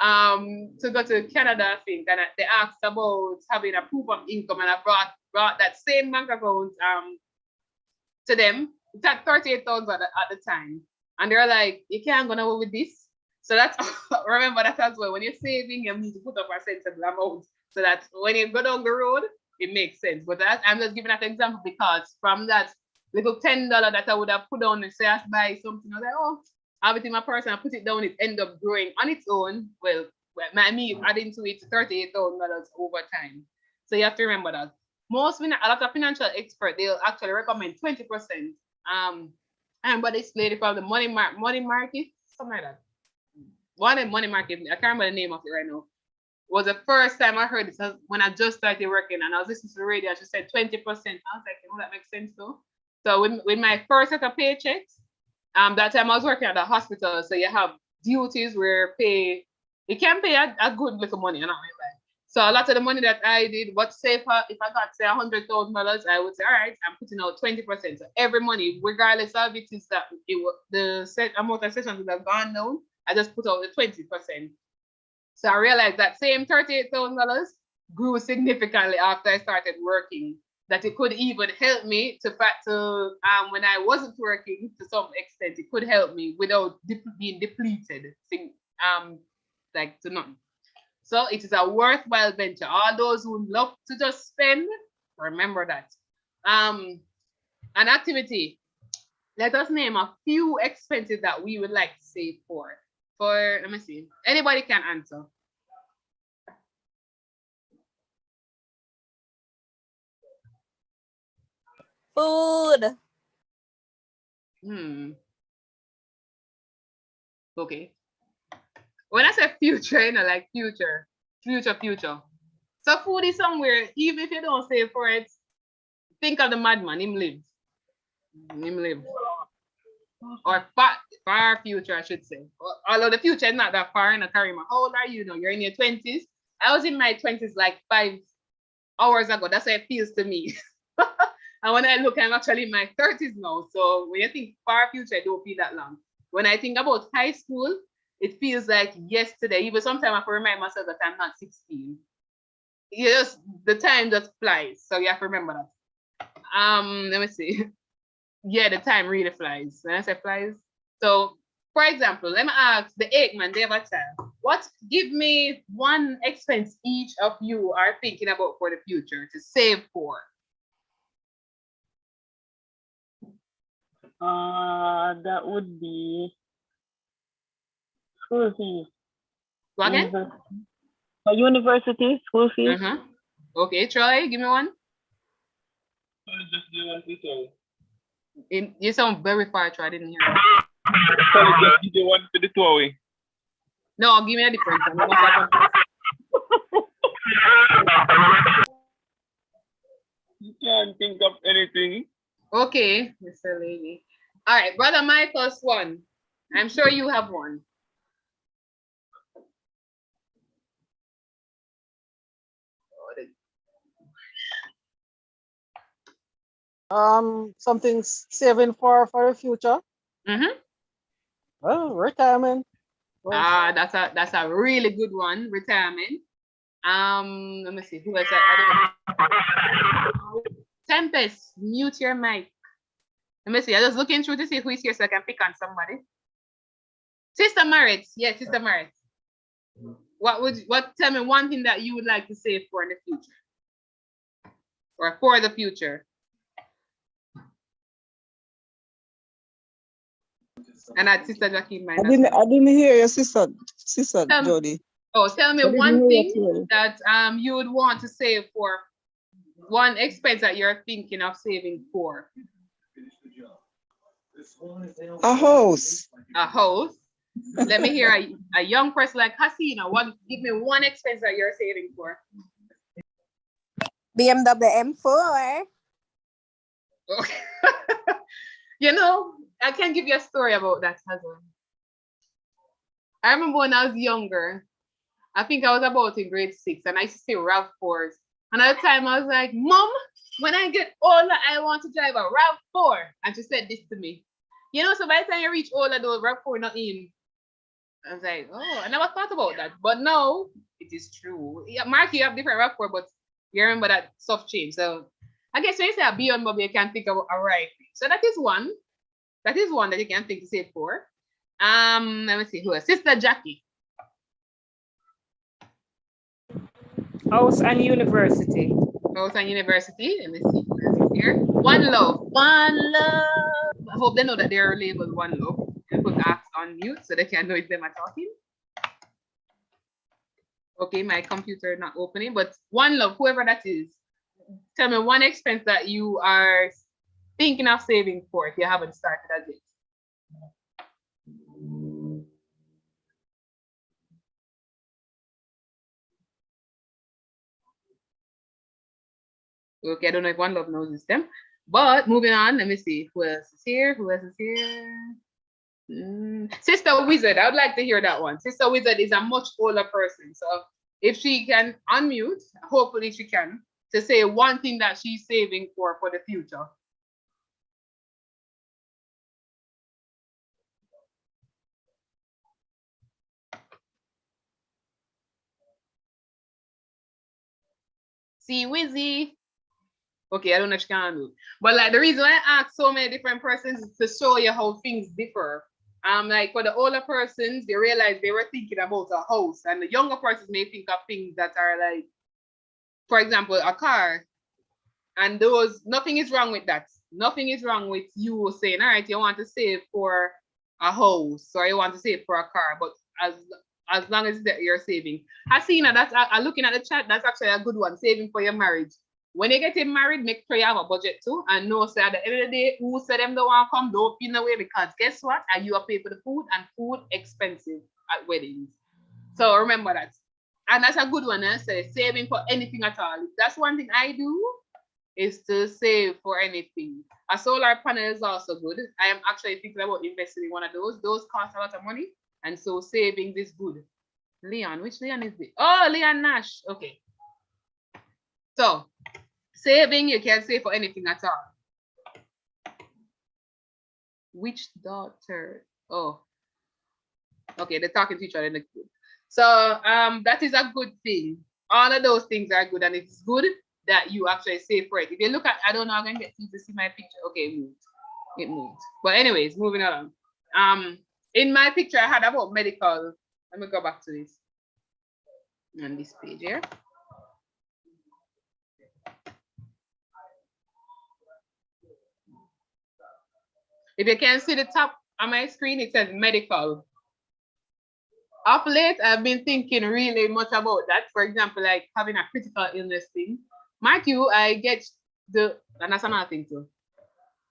Speaker 1: to go to Canada, I think, and they asked about having a proof of income, and I brought that same bank account to them. It had $38,000 at the time. And they're like, you can't go nowhere with this. So that's, remember that as well. When you're saving, you need to put up a sensible amount so that when you go down the road, it makes sense. But I'm just giving that example because from that little $10 that I would have put down and say I buy something, I was like, oh, I have it in my purse and I put it down, it end up growing on its own. Well, me adding to it $38,000 over time. So you have to remember that. A lot of financial experts, they'll actually recommend 20%. But it's lady from the money market, something like that. One money market, I can't remember the name of it right now. Was the first time I heard this when I just started working, and I was listening to the radio. She said 20%. I was like, that makes sense though. So with my first set of paychecks, that time I was working at the hospital. So you have duties where you can pay a good little money, you know. So a lot of the money that I did, what say if I got say $100,000, I would say, all right, I'm putting out 20%. So every money, regardless of it is that the set amount of sessions would have gone down, I just put out the 20%. So I realized that same $38,000 grew significantly after I started working. That it could even help me to when I wasn't working to some extent, it could help me without being depleted, like to nothing. So it is a worthwhile venture. All those who love to just spend, remember that. An activity. Let us name a few expenses that we would like to save for. Let me see. Anybody can answer.
Speaker 7: Food.
Speaker 1: Okay. When I say future, like future. So food is somewhere, even if you don't save for it, think of the madman, him live. Or far future, I should say. Although the future is not that far in a Karima. How old are you now? You're in your 20s. I was in my 20s like 5 hours ago. That's how it feels to me. And when I look, I'm actually in my 30s now. So when you think far future, it don't feel that long. When I think about high school, it feels like yesterday. Even sometimes I have to remind myself that I'm not 16. The time just flies. So you have to remember that. Let me see. Yeah, the time really flies. When I say flies. So for example, let me ask the Aikman, they have a child. Give me one expense each of you are thinking about for the future to save for.
Speaker 8: That would be school fees.
Speaker 1: Go again?
Speaker 8: University, school fees.
Speaker 1: Okay, Troy, give me one. You sound very far, Troy. I didn't hear you.
Speaker 2: Just give you one to the 2 away.
Speaker 1: No, give me a different one.
Speaker 2: You can't think of anything.
Speaker 1: Okay, Mr. Lady. All right, brother Michael's one. I'm sure you have one.
Speaker 9: Something saving for the future. Well, retirement.
Speaker 1: Well, that's a really good one. Retirement. Let me see who else. Tempest, mute your mic. Let me see. I'm just looking through to see who is here so I can pick on somebody. Sister Marit. Yes, Sister Marit. Tell me one thing that you would like to save for in the future. Or for the future. And that Sister Jackie might.
Speaker 9: I didn't hear your sister Jody.
Speaker 1: Oh, tell me one thing that you would want to save for. One expense that you're thinking of saving for.
Speaker 9: A house.
Speaker 1: A house. Let me hear a young person like Hasina. Give me one expense that you're saving for.
Speaker 7: BMW M4.
Speaker 1: Okay. You know, I can give you a story about that as well. I remember when I was younger, I think I was about in grade 6, and I used to see RAV4s. And at the time I was like, Mom, when I get older, I want to drive a RAV4. And she said this to me. You know, so by the time you reach older, those RAV4 not in. I was like, oh, I never thought about that. But now it is true. Yeah, Mark, you have different RAV4, but you remember that stuff changed. So I guess when you say a BMW, you can think of a rifle. So that is one. That is one that you can think to save for. Let me see who else. Sister Jackie.
Speaker 10: House and university.
Speaker 1: House and university. Let me see who else is here. One Love. One Love. I hope they know that they're labeled One Love. And put apps on mute so they can know if them are talking. Okay, my computer not opening, but One Love, whoever that is, tell me one expense that you are thinking of saving for if you haven't started as yet. Okay, I don't know if One Love knows this them, but moving on, let me see who else is here. Who else is here? Sister Wizard, I would like to hear that one. Sister Wizard is a much older person, so if she can unmute, hopefully she can, to say one thing that she's saving for the future. See, Wizzy. Okay, I don't know if she can do. But like the reason I ask so many different persons is to show you how things differ. Like for the older persons, they realize they were thinking about a house, and the younger persons may think of things that are like, for example, a car. And those, nothing is wrong with that. Nothing is wrong with you saying, all right, you want to save for a house or you want to save for a car, but as long as you're saving. Hasina, that's looking at the chat, that's actually a good one, saving for your marriage. When you get married, make sure you have a budget too, and know, say at the end of the day, who said them don't want to come, don't feel no way, because guess what? And you are paying for the food, and food expensive at weddings. So remember that. And that's a good one, eh? Say saving for anything at all. That's one thing I do, is to save for anything. A solar panel is also good. I am actually thinking about investing in one of those. Those cost a lot of money, and so saving is good. Leon, which Leon is it? Oh, Leon Nash. Okay. So saving, you can save for anything at all. Which daughter? Oh, okay, they're talking to each other. So that is a good thing. All of those things are good, and it's good that you actually save for it. If you look at, I don't know, I'm gonna get you to see my picture. Okay, it moved. It moved. But anyways, moving on. In my picture, I had about medical. Let me go back to this. On this page here. If you can see the top on my screen, it says medical. Of late, I've been thinking really much about that. For example, like having a critical illness thing. Mark you, I get the, and that's another thing too.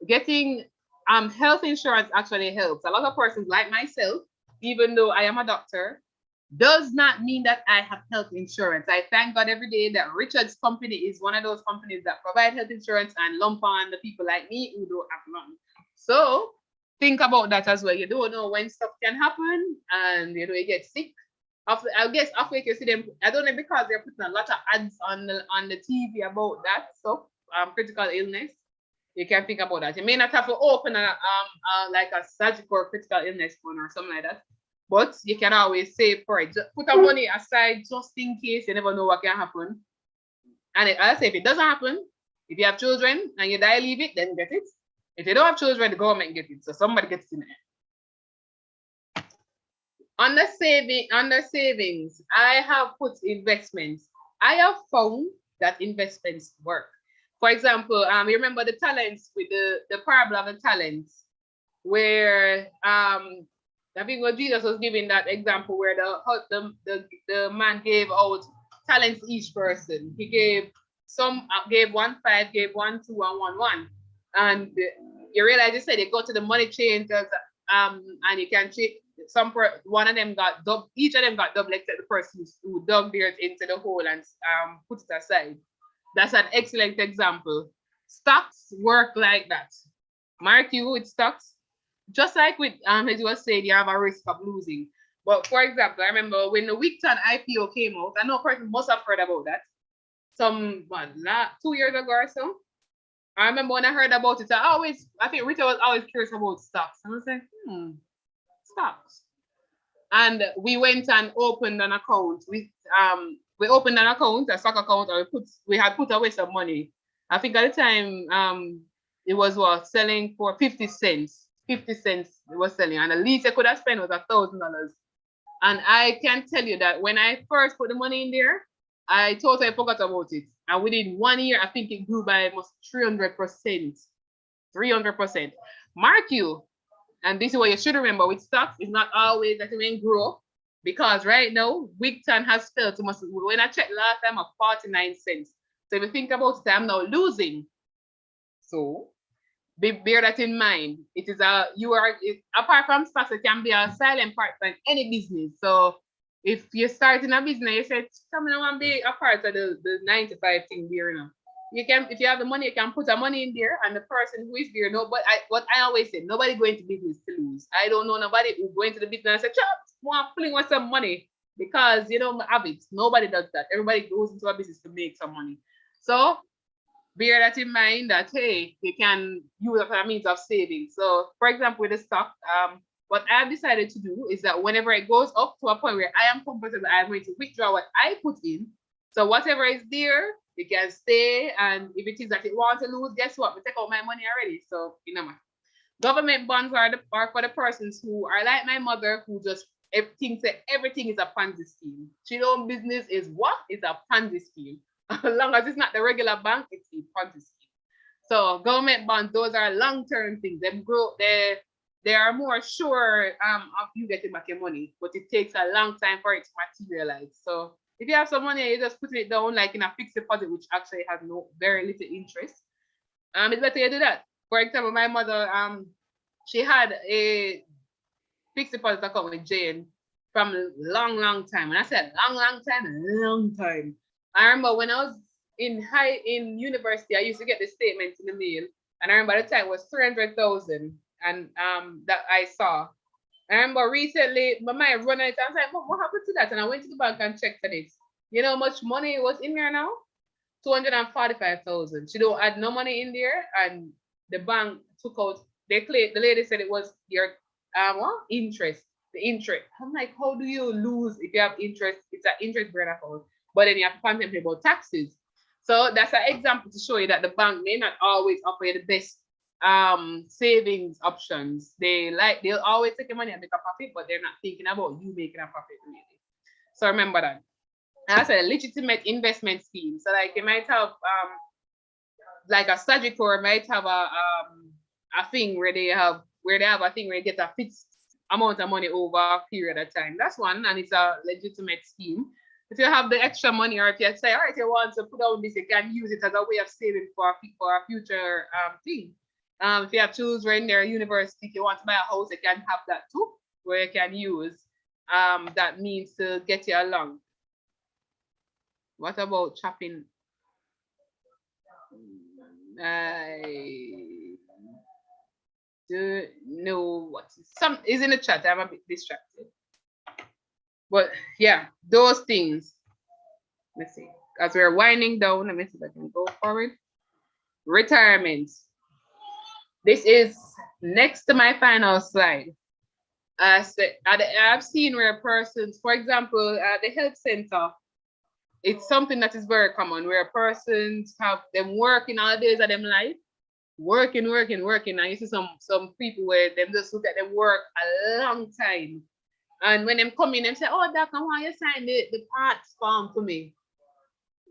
Speaker 1: Getting health insurance actually helps. A lot of persons like myself, even though I am a doctor, does not mean that I have health insurance. I thank God every day that Richard's company is one of those companies that provide health insurance and lump on the people like me who don't have none. So think about that as well. You don't know when stuff can happen, and you know you get sick. After, I guess after you see them, I don't know, because they're putting a lot of ads on the TV about that stuff, critical illness. You can think about that. You may not have to open a like a surgical critical illness fund or something like that, but you can always save for it. Just put the money aside just in case. You never know what can happen. And I say, if it doesn't happen, if you have children and you die, leave it, then get it. If you don't have children, the government gets it. So somebody gets it in there. Under savings, I have put investments. I have found that investments work. For example, you remember the talents with the parable of the talents, where I think what Jesus was giving that example where the man gave out talents each person. He gave some, gave 1 5, gave 1 2, and 1 1. And you realize, you said they go to the money changers, and you can check one of them got double, each of them got double except the person who dug theirs into the hole and put it aside. That's an excellent example. Stocks work like that. Mark you with stocks, just like with as you were saying, you have a risk of losing. But for example, I remember when the Wigton IPO came out, I know person must have heard about that. 2 years ago or so. I remember when I heard about it, I think Rita was always curious about stocks. And I was like, stocks. And we went and opened an account. We opened an account, a stock account, and we had put away some money. I think at the time it was selling for 50 cents. 50 cents it was selling, and the least I could have spent was $1,000. And I can tell you that when I first put the money in there, I totally forgot about it. And within 1 year, I think it grew by almost 300%. 300%. Mark you, and this is what you should remember with stocks, it's not always that it may grow, because right now, Wigton has fell to most, when I checked last time, of 49 cents. So if you think about it, I'm now losing. So bear that in mind. It is apart from stocks, it can be a silent part in any business. So if you're starting a business, you said, come on, I want to be a part of the 9 to 5 thing there, you know. You can, if you have the money, you can put the money in there, and the person who is there, what I always say, nobody go into business to lose. I don't know nobody who go into the business and say, chop, want fling with some money. because you know habits. Nobody does that. Everybody goes into a business to make some money. So bear that in mind that hey, you can use it as a means of saving. So for example, with the stock, what I have decided to do is that whenever it goes up to a point where I am comfortable, I'm going to withdraw what I put in. So whatever is there, it can stay. And if it is that it wants to lose, guess what? We take out my money already. So you know, government bonds are for the persons who are like my mother, who just thinks that everything is a Ponzi scheme. She own business is what? It's a Ponzi scheme. As long as it's not the regular bank, it's a Ponzi scheme. So government bonds, those are long-term things. They are more sure of you getting back your money, but it takes a long time for it to materialize. So if you have some money, you just putting it down like in a fixed deposit, which actually has very little interest. It's better you do that. For example, my mother, she had a fixed deposit account with Jane from a long time. And I said long time. I remember when I was in university, I used to get the statements in the mail, and I remember the time was 300,000, and that I saw. I remember recently my mind run out. I was like, Mom, what happened to that? And I went to the bank and checked on it. You know how much money was in there now? 245,000. She don't add no money in there, and the bank took out. The lady said it was your interest. The interest. I'm like, how do you lose if you have interest? It's an interest bearing account, but then you have to contemplate about taxes. So that's an example to show you that the bank may not always offer you the best savings options. They'll always take your money and make a profit, but they're not thinking about you making a profit really. So remember that. That's a legitimate investment scheme. So like you might have like a Sagicor might have a thing where they have a thing where you get a fixed amount of money over a period of time. That's one, and it's a legitimate scheme. If you have the extra money, or if you say, all right, you want to put down this, you can use it as a way of saving for a future thing. If you have children in their university, if you want to buy a house, you can have that too, where you can use that means to get you along. What about chopping? I don't know what is in the chat. I'm a bit distracted. But yeah, those things. Let's see. As we're winding down, let me see if I can go forward. Retirement. This is next to my final slide. I've seen where persons, for example, the health center, it's something that is very common where persons have them working all days of them life, working. And you see some people where them just look at them work a long time. And when them come in, them say, oh, Doc, I want you to sign the parts form for me.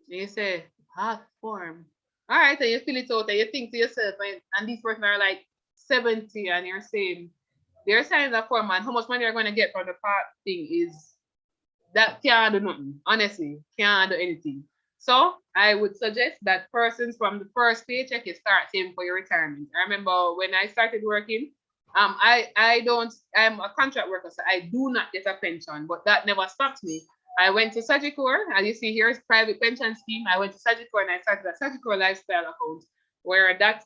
Speaker 1: And you say, part form. All right, and you fill it out and you think to yourself, and these persons are like 70 and you're saying, they're signing that form and how much money you're going to get from the part thing is, that can't do nothing. Honestly, can't do anything. So I would suggest that persons from the first paycheck, you start saving for your retirement. I remember when I started working, I'm a contract worker, so I do not get a pension, but that never stopped me. I went to Sagicor, as you see here is private pension scheme. I went to Sagicor and I started a Sagicor lifestyle account, where that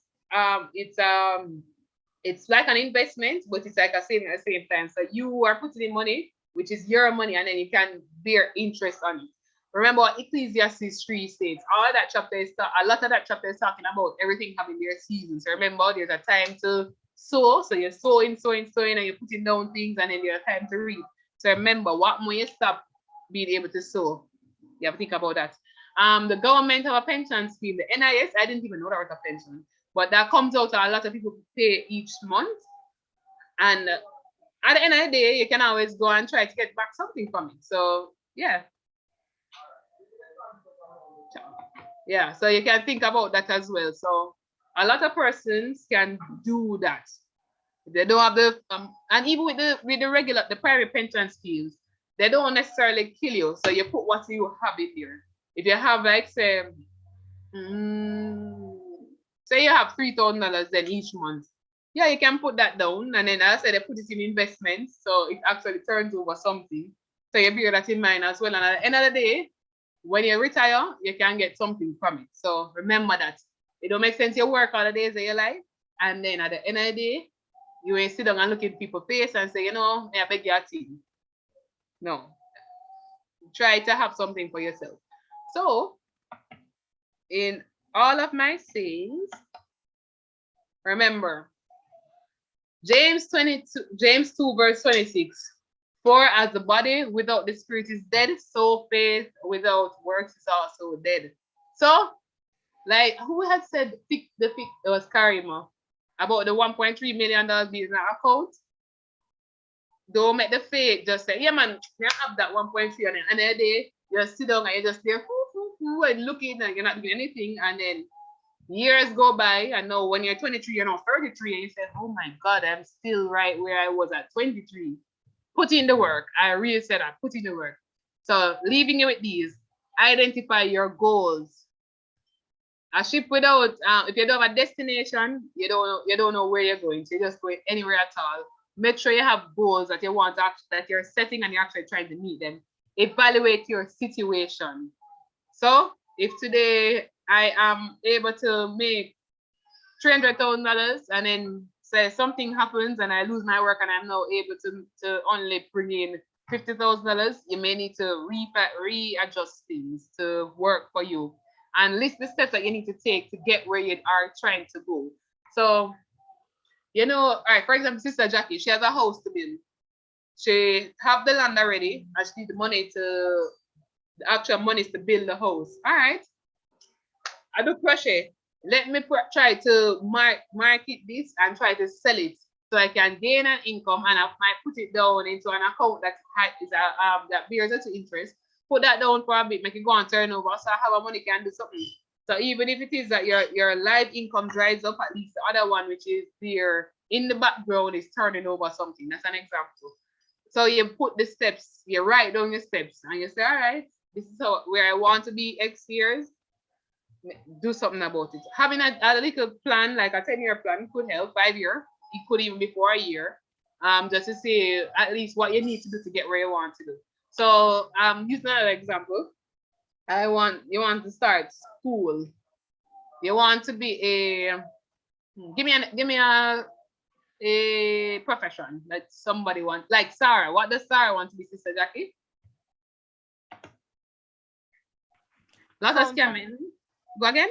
Speaker 1: it's like an investment, but it's like a saving at the same time. So you are putting in money, which is your money, and then you can bear interest on it. Remember what Ecclesiastes 3 states. All that chapter is a lot of that chapter is talking about everything having their seasons. So remember, there's a time to sow, so you're sowing, and you're putting down things, and then there's a time to reap. So remember, what more you stop being able to sow, you have to think about that. The government have a pension scheme, the NIS. I didn't even know that was a pension, but that comes out to a lot of people pay each month, and at the end of the day, you can always go and try to get back something from it. So yeah, so you can think about that as well. So a lot of persons can do that. They don't have the and even with the regular private pension schemes, they don't necessarily kill you. So you put what you have in there. If you have like say you have $3,000 then each month, yeah, you can put that down, and then as I said, they put it in investments, so it actually turns over something. So you bear that in mind as well. And at the end of the day, when you retire, you can get something from it. So remember that it don't make sense you work all the days of your life, and then at the end of the day, you ain't sit down and look at people's face and say, you know, I beg your thing. No. try to have something for yourself. So in all of my sayings, remember James 2 verse 26. For as the body without the spirit is dead, so faith without works is also dead. So, like, who had said it was Karima about the $1.3 million being in our account? Don't make the fake just say, yeah, man, you have that 1.3 and then day you sit down and you just there and looking and you're not doing anything, and then years go by, and now when you're 23, you're now 33, and you say, oh my God, I'm still right where I was at 23. Put in the work. I really said I put in the work. So leaving you with these, identify your goals. A ship without, if you don't have a destination, you don't know where you're going. So you're just going anywhere at all. Make sure you have goals that you want to that you're setting and you're actually trying to meet them. Evaluate your situation. So if today I am able to make $300,000 and then say something happens and I lose my work and I'm now able to only bring in $50,000, you may need to readjust things to work for you and list the steps that you need to take to get where you are trying to go. So, you know, all right, for example, Sister Jackie, she has a house to build. She have the land already and she needs the money the actual money is to build the house. All right. I do crochet. Let me try to market this and try to sell it so I can gain an income, and I might put it down into an account that bears it to interest. Put that down for a bit, make it go on turnover, so I have a money can do something. So even if it is that your live income dries up, at least the other one, which is there in the background, is turning over something. That's an example. So you put the steps, you write down your steps, and you say, all right, this is where I want to be X years. Do something about it. Having a little plan, like a 10-year plan, could help. 5-year, it could even be for a year. Just to say at least what you need to do to get where you want to go. So use another example. You want to start school. You want to be give me a profession that somebody wants, like Sarah. What does Sarah want to be, Sister Jackie? Lots of scamming. Go again?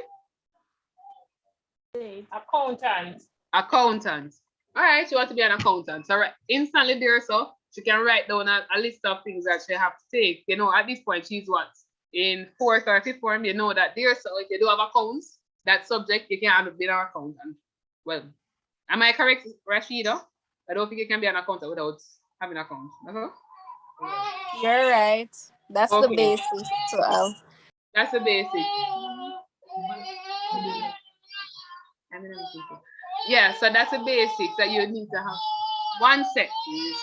Speaker 10: Accountant.
Speaker 1: Accountant. All right, she wants to be an accountant. So instantly there, so she can write down a list of things that she have to take. You know, at this point, she's what? In 4th or 5th form, you know that there. So if you do have accounts, that subject, you can be an accountant. Well, am I correct, Rashida? I don't think you can be an accountant without having an account.
Speaker 7: You're right. That's the basis to have.
Speaker 1: That's the basic. Yeah, so that's the basics that you need to have. One sec, please.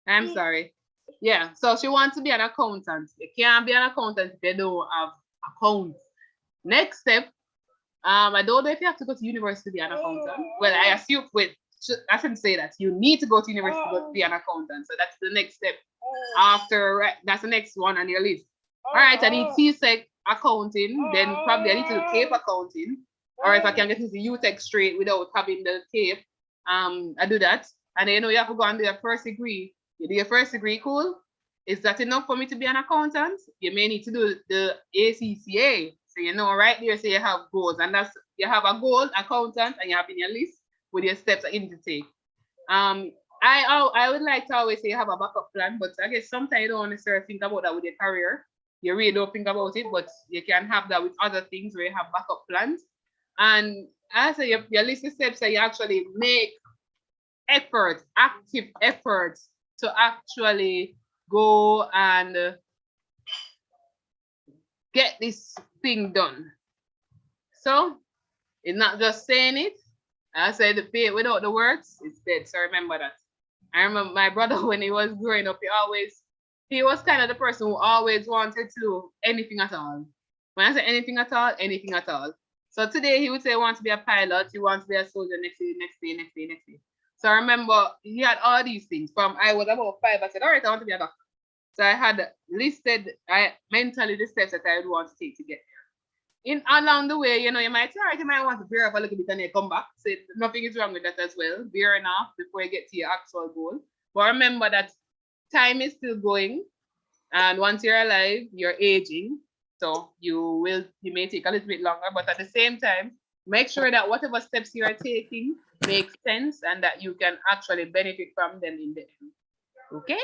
Speaker 1: I'm sorry. Yeah, so she wants to be an accountant. You can't be an accountant if you don't have accounts. Next step, I don't know if you have to go to university to be an accountant. Well, I assume, I shouldn't say that. You need to go to university to be an accountant. So that's the next step. After, that's the next one on your list. All right, I need CSEC accounting, then probably I need to do CAPE accounting. Or if I can get into UTech straight without having the CAPE, I do that. And then, you have to go and do your first degree. You do your first degree, cool. Is that enough for me to be an accountant? You may need to do the ACCA. So you know right there, so you have goals. And that's, you have a goal, accountant, and you have in your list with your steps that you need to take. I would like to always say you have a backup plan, but I guess sometimes you don't necessarily think about that with your career. You really don't think about it, but you can have that with other things where you have backup plans. And as your list of steps that you actually make effort, active effort to actually go and get this thing done. So it's not just saying it. I said the faith without the works is dead. So remember that. I remember my brother when he was growing up, he was kind of the person who always wanted to do anything at all. When I say anything at all, anything at all. So today he would say he wants to be a pilot, he wants to be a soldier next day. So I remember he had all these things. From I was about 5, I said, all right, I want to be a doctor. So I had listed mentally the steps that I would want to take to get there. Along the way, you might say, all right, you might want to bear up a little bit and then come back. So nothing is wrong with that as well. Bear enough before you get to your actual goal. But remember that time is still going. And once you're alive, you're aging. So you may take a little bit longer, but at the same time, make sure that whatever steps you are taking makes sense and that you can actually benefit from them in the end. Okay?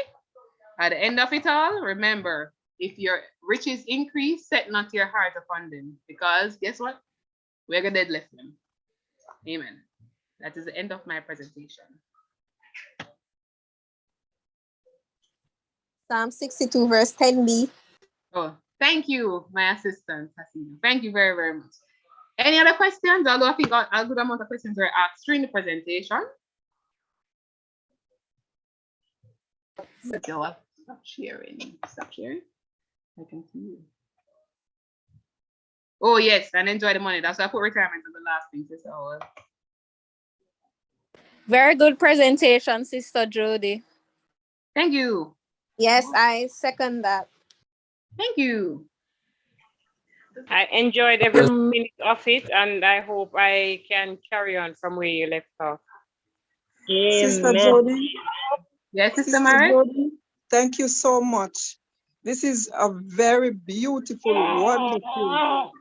Speaker 1: At the end of it all, remember, if your riches increase, set not your heart upon them. Because guess what? We're gonna dead left them. Amen. That is the end of my presentation.
Speaker 7: Psalm 62, verse 10b.
Speaker 1: Oh, thank you, my assistant, Hasina. Thank you very, very much. Any other questions? Although I think a good amount of questions were asked during the presentation. Stop sharing. Stop sharing. I can see you. Oh, yes, and enjoy the money. That's why I put retirement as the last thing. So.
Speaker 7: Very good presentation, Sister Jody.
Speaker 1: Thank you.
Speaker 7: Yes, I second that.
Speaker 1: Thank you.
Speaker 10: I enjoyed every minute of it, and I hope I can carry on from where you left off.
Speaker 9: Sister
Speaker 8: Amen.
Speaker 9: Jody.
Speaker 1: Yes, Sister Mary.
Speaker 9: Jody, thank you so much. This is a very beautiful, wonderful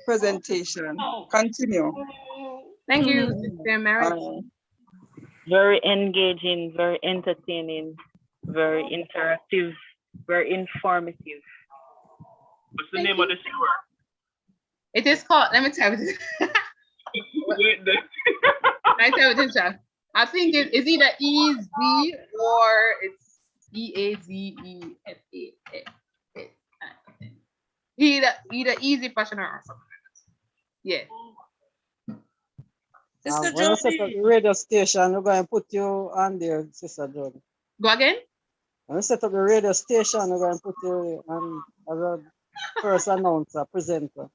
Speaker 9: presentation. Continue.
Speaker 1: Thank you, Sister Mary.
Speaker 8: Very engaging, very entertaining, very interactive, very informative.
Speaker 2: What's the name of the sewer?
Speaker 1: It is called, let me tell you this. I tell you this, Jack. I think it's either EZ or it's EAZEFA. Either easy fashion or something like that. Yeah.
Speaker 9: When I set up the radio station, we're going to put you on there, Sister Jody.
Speaker 1: Go again?
Speaker 9: When we set up the radio station, we're going to put you on as a first announcer, presenter.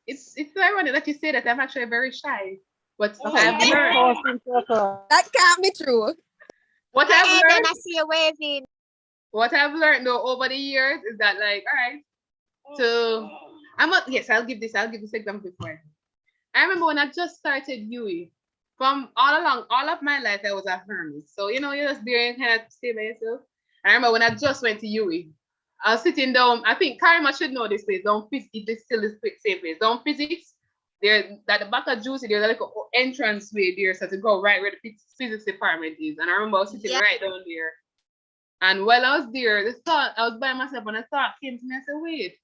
Speaker 1: It's ironic that you say that. I'm actually very shy. But
Speaker 7: That can't be true.
Speaker 1: What I've learned,
Speaker 6: I see you waving.
Speaker 1: what I've learned though over the years is that, like, all right, so I'll give this example before. I remember when I just started UE, from all along, all of my life I was a hermit. So you're just there and kind of stay by yourself. I remember when I just went to UE, I was sitting down. I think Karima should know this place. Down physics, it's still the same place. Down physics, there at the back of Juicy, there's like an entrance way there, so to go right where the physics department is. And I remember I was sitting right down there. And while I was there, the thought, I was by myself, and a thought came to me. I said, wait,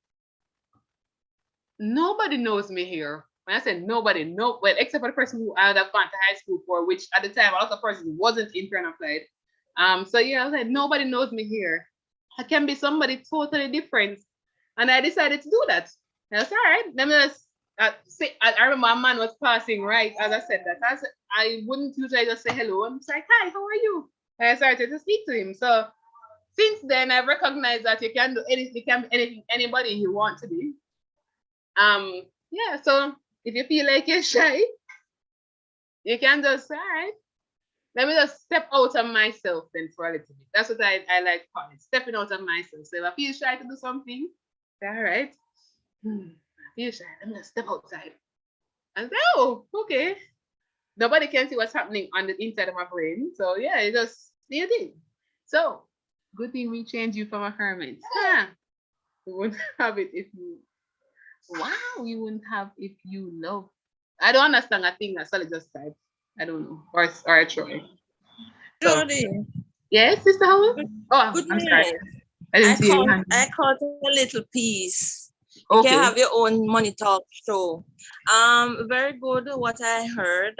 Speaker 1: nobody knows me here. When I said nobody, well, except for the person who I would have gone to high school for, which at the time, a lot of person wasn't intern applied. So yeah, I was like, nobody knows me here. I can be somebody totally different. And I decided to do that. And I said, all right, let me just say, I remember a man was passing right as I said that. I wouldn't usually just say hello. I'm like, hi, how are you? And I started to speak to him. So since then, I've recognized that you can do anything, you can be anything, anybody you want to be. Yeah, so if you feel like you're shy, you can just say, all right, let me just step out of myself then for a little bit. That's what I like to call it, stepping out of myself. So if I feel shy to do something, say, all right, I feel shy, let me just step outside. And say, oh, okay. Nobody can see what's happening on the inside of my brain. So yeah, it just do your thing. So good thing we changed you from a hermit. We wouldn't have it if you, wow, you wouldn't have if you love. I don't understand a thing that Sally just typed. I don't know. Or I try.
Speaker 11: Jody.
Speaker 1: Yes, Sister Howard? Oh,
Speaker 11: Good
Speaker 1: I'm
Speaker 11: night.
Speaker 1: sorry. I didn't see you.
Speaker 11: I caught a little piece. You
Speaker 1: Okay.
Speaker 11: can have your own money talk show. Very good what I heard.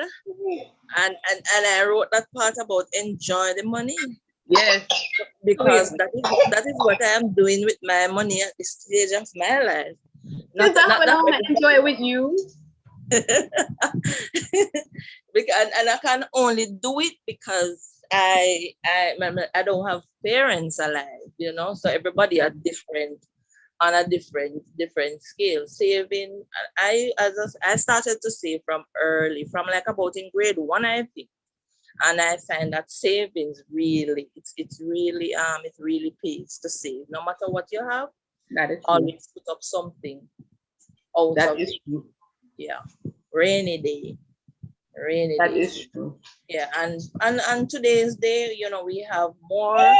Speaker 11: And I wrote that part about enjoy the money.
Speaker 1: Yes.
Speaker 11: Because that is what I am doing with my money at this stage of my life.
Speaker 1: Not enjoy it with you.
Speaker 11: And I can only do it because I don't have parents alive, so everybody are different. on a different scale. Saving, I started to save from early, from like about in grade 1, I think. And I find that savings really, it really pays to save. No matter what you have,
Speaker 1: that is true.
Speaker 11: Always put up something out
Speaker 1: That
Speaker 11: of
Speaker 1: is
Speaker 11: it.
Speaker 1: true.
Speaker 11: Yeah. Rainy day.
Speaker 1: That is true.
Speaker 11: Yeah, and today's day, you know, we have more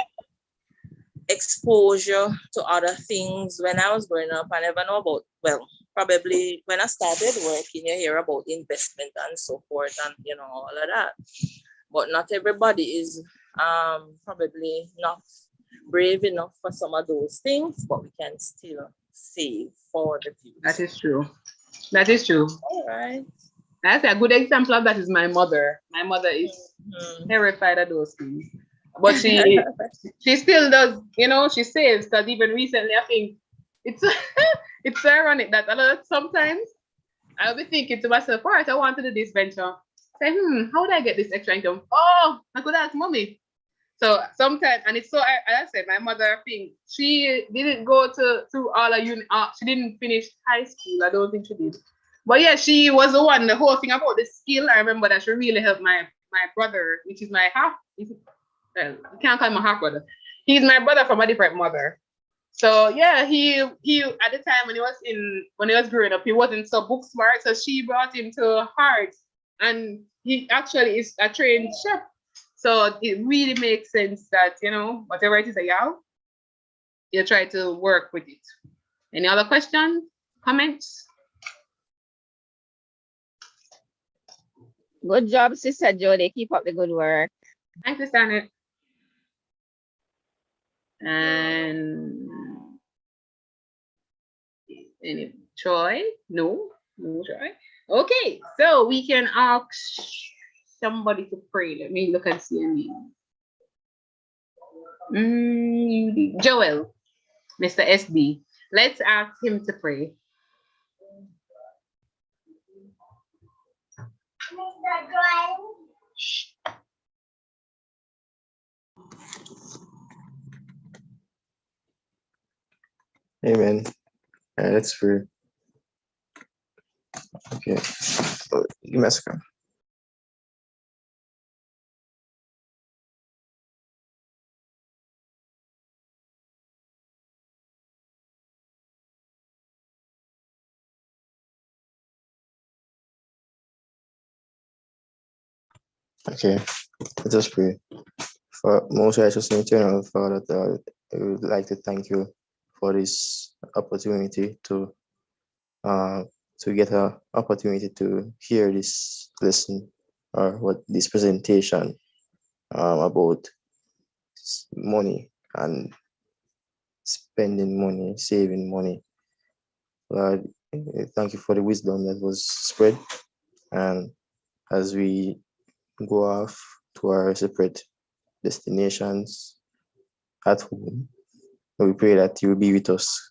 Speaker 11: exposure to other things. When I was growing up, I never know about, well, probably when I started working, you hear about investment and so forth and, you know, all of that. But not everybody is probably not brave enough for some of those things, but we can still save for the future.
Speaker 1: That is true. That is true.
Speaker 11: All right.
Speaker 1: That's a good example of that is my mother. My mother is terrified of those things. But she still does, you know, she saves, because even recently I think it's it's ironic that sometimes I'll be thinking to myself, all right, I want to do this venture. Say, how do I get this extra income? Oh, I could ask mommy. So sometimes, and it's so, I said, my mother, I think she didn't go through all of uni. She didn't finish high school. I don't think she did. But yeah, she was the one, the whole thing about the skill. I remember that she really helped my brother, which is my half. Well, you can't call him a half brother. He's my brother from a different mother. So yeah, he at the time when he was growing up, he wasn't so book smart. So she brought him to Heart, and he actually is a trained chef. So it really makes sense that, you know, whatever it is that you have, you try to work with it. Any other questions, comments?
Speaker 12: Good job, Sister Jody. Keep up the good work.
Speaker 1: Thanks, Sister Annette. And any Troy? No Troy. Okay, so we can ask somebody to pray. Let me look and see a name. Joel, Mr. SB. Let's ask him to pray. Mr. Joel.
Speaker 5: Amen. Let's pray. Okay. So, give me a second. Okay, let us pray. For most righteous and eternal Father, I would like to thank you for this opportunity to get an opportunity to hear this lesson or what this presentation about money and spending money, saving money. Lord, thank you for the wisdom that was spread, and as we go off to our separate destinations at home, we pray that you will be with us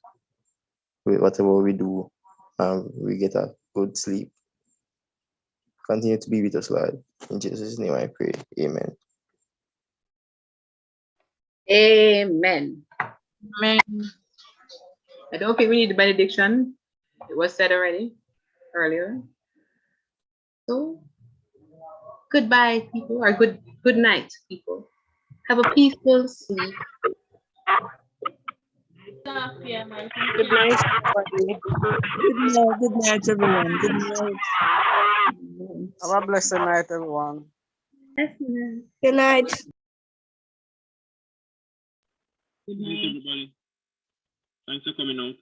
Speaker 5: with whatever we do. We get a good sleep. Continue to be with us, Lord. In Jesus' name I pray. Amen.
Speaker 1: Amen.
Speaker 11: Amen.
Speaker 1: I don't think we need the benediction. It was said already earlier. So goodbye, people, or good night, people. Have a peaceful sleep.
Speaker 8: Good night, everybody.
Speaker 9: Good night, everyone. Good night.
Speaker 3: Have a blessed night, everyone.
Speaker 6: Good night.
Speaker 2: Good night, everybody. Thanks for coming out.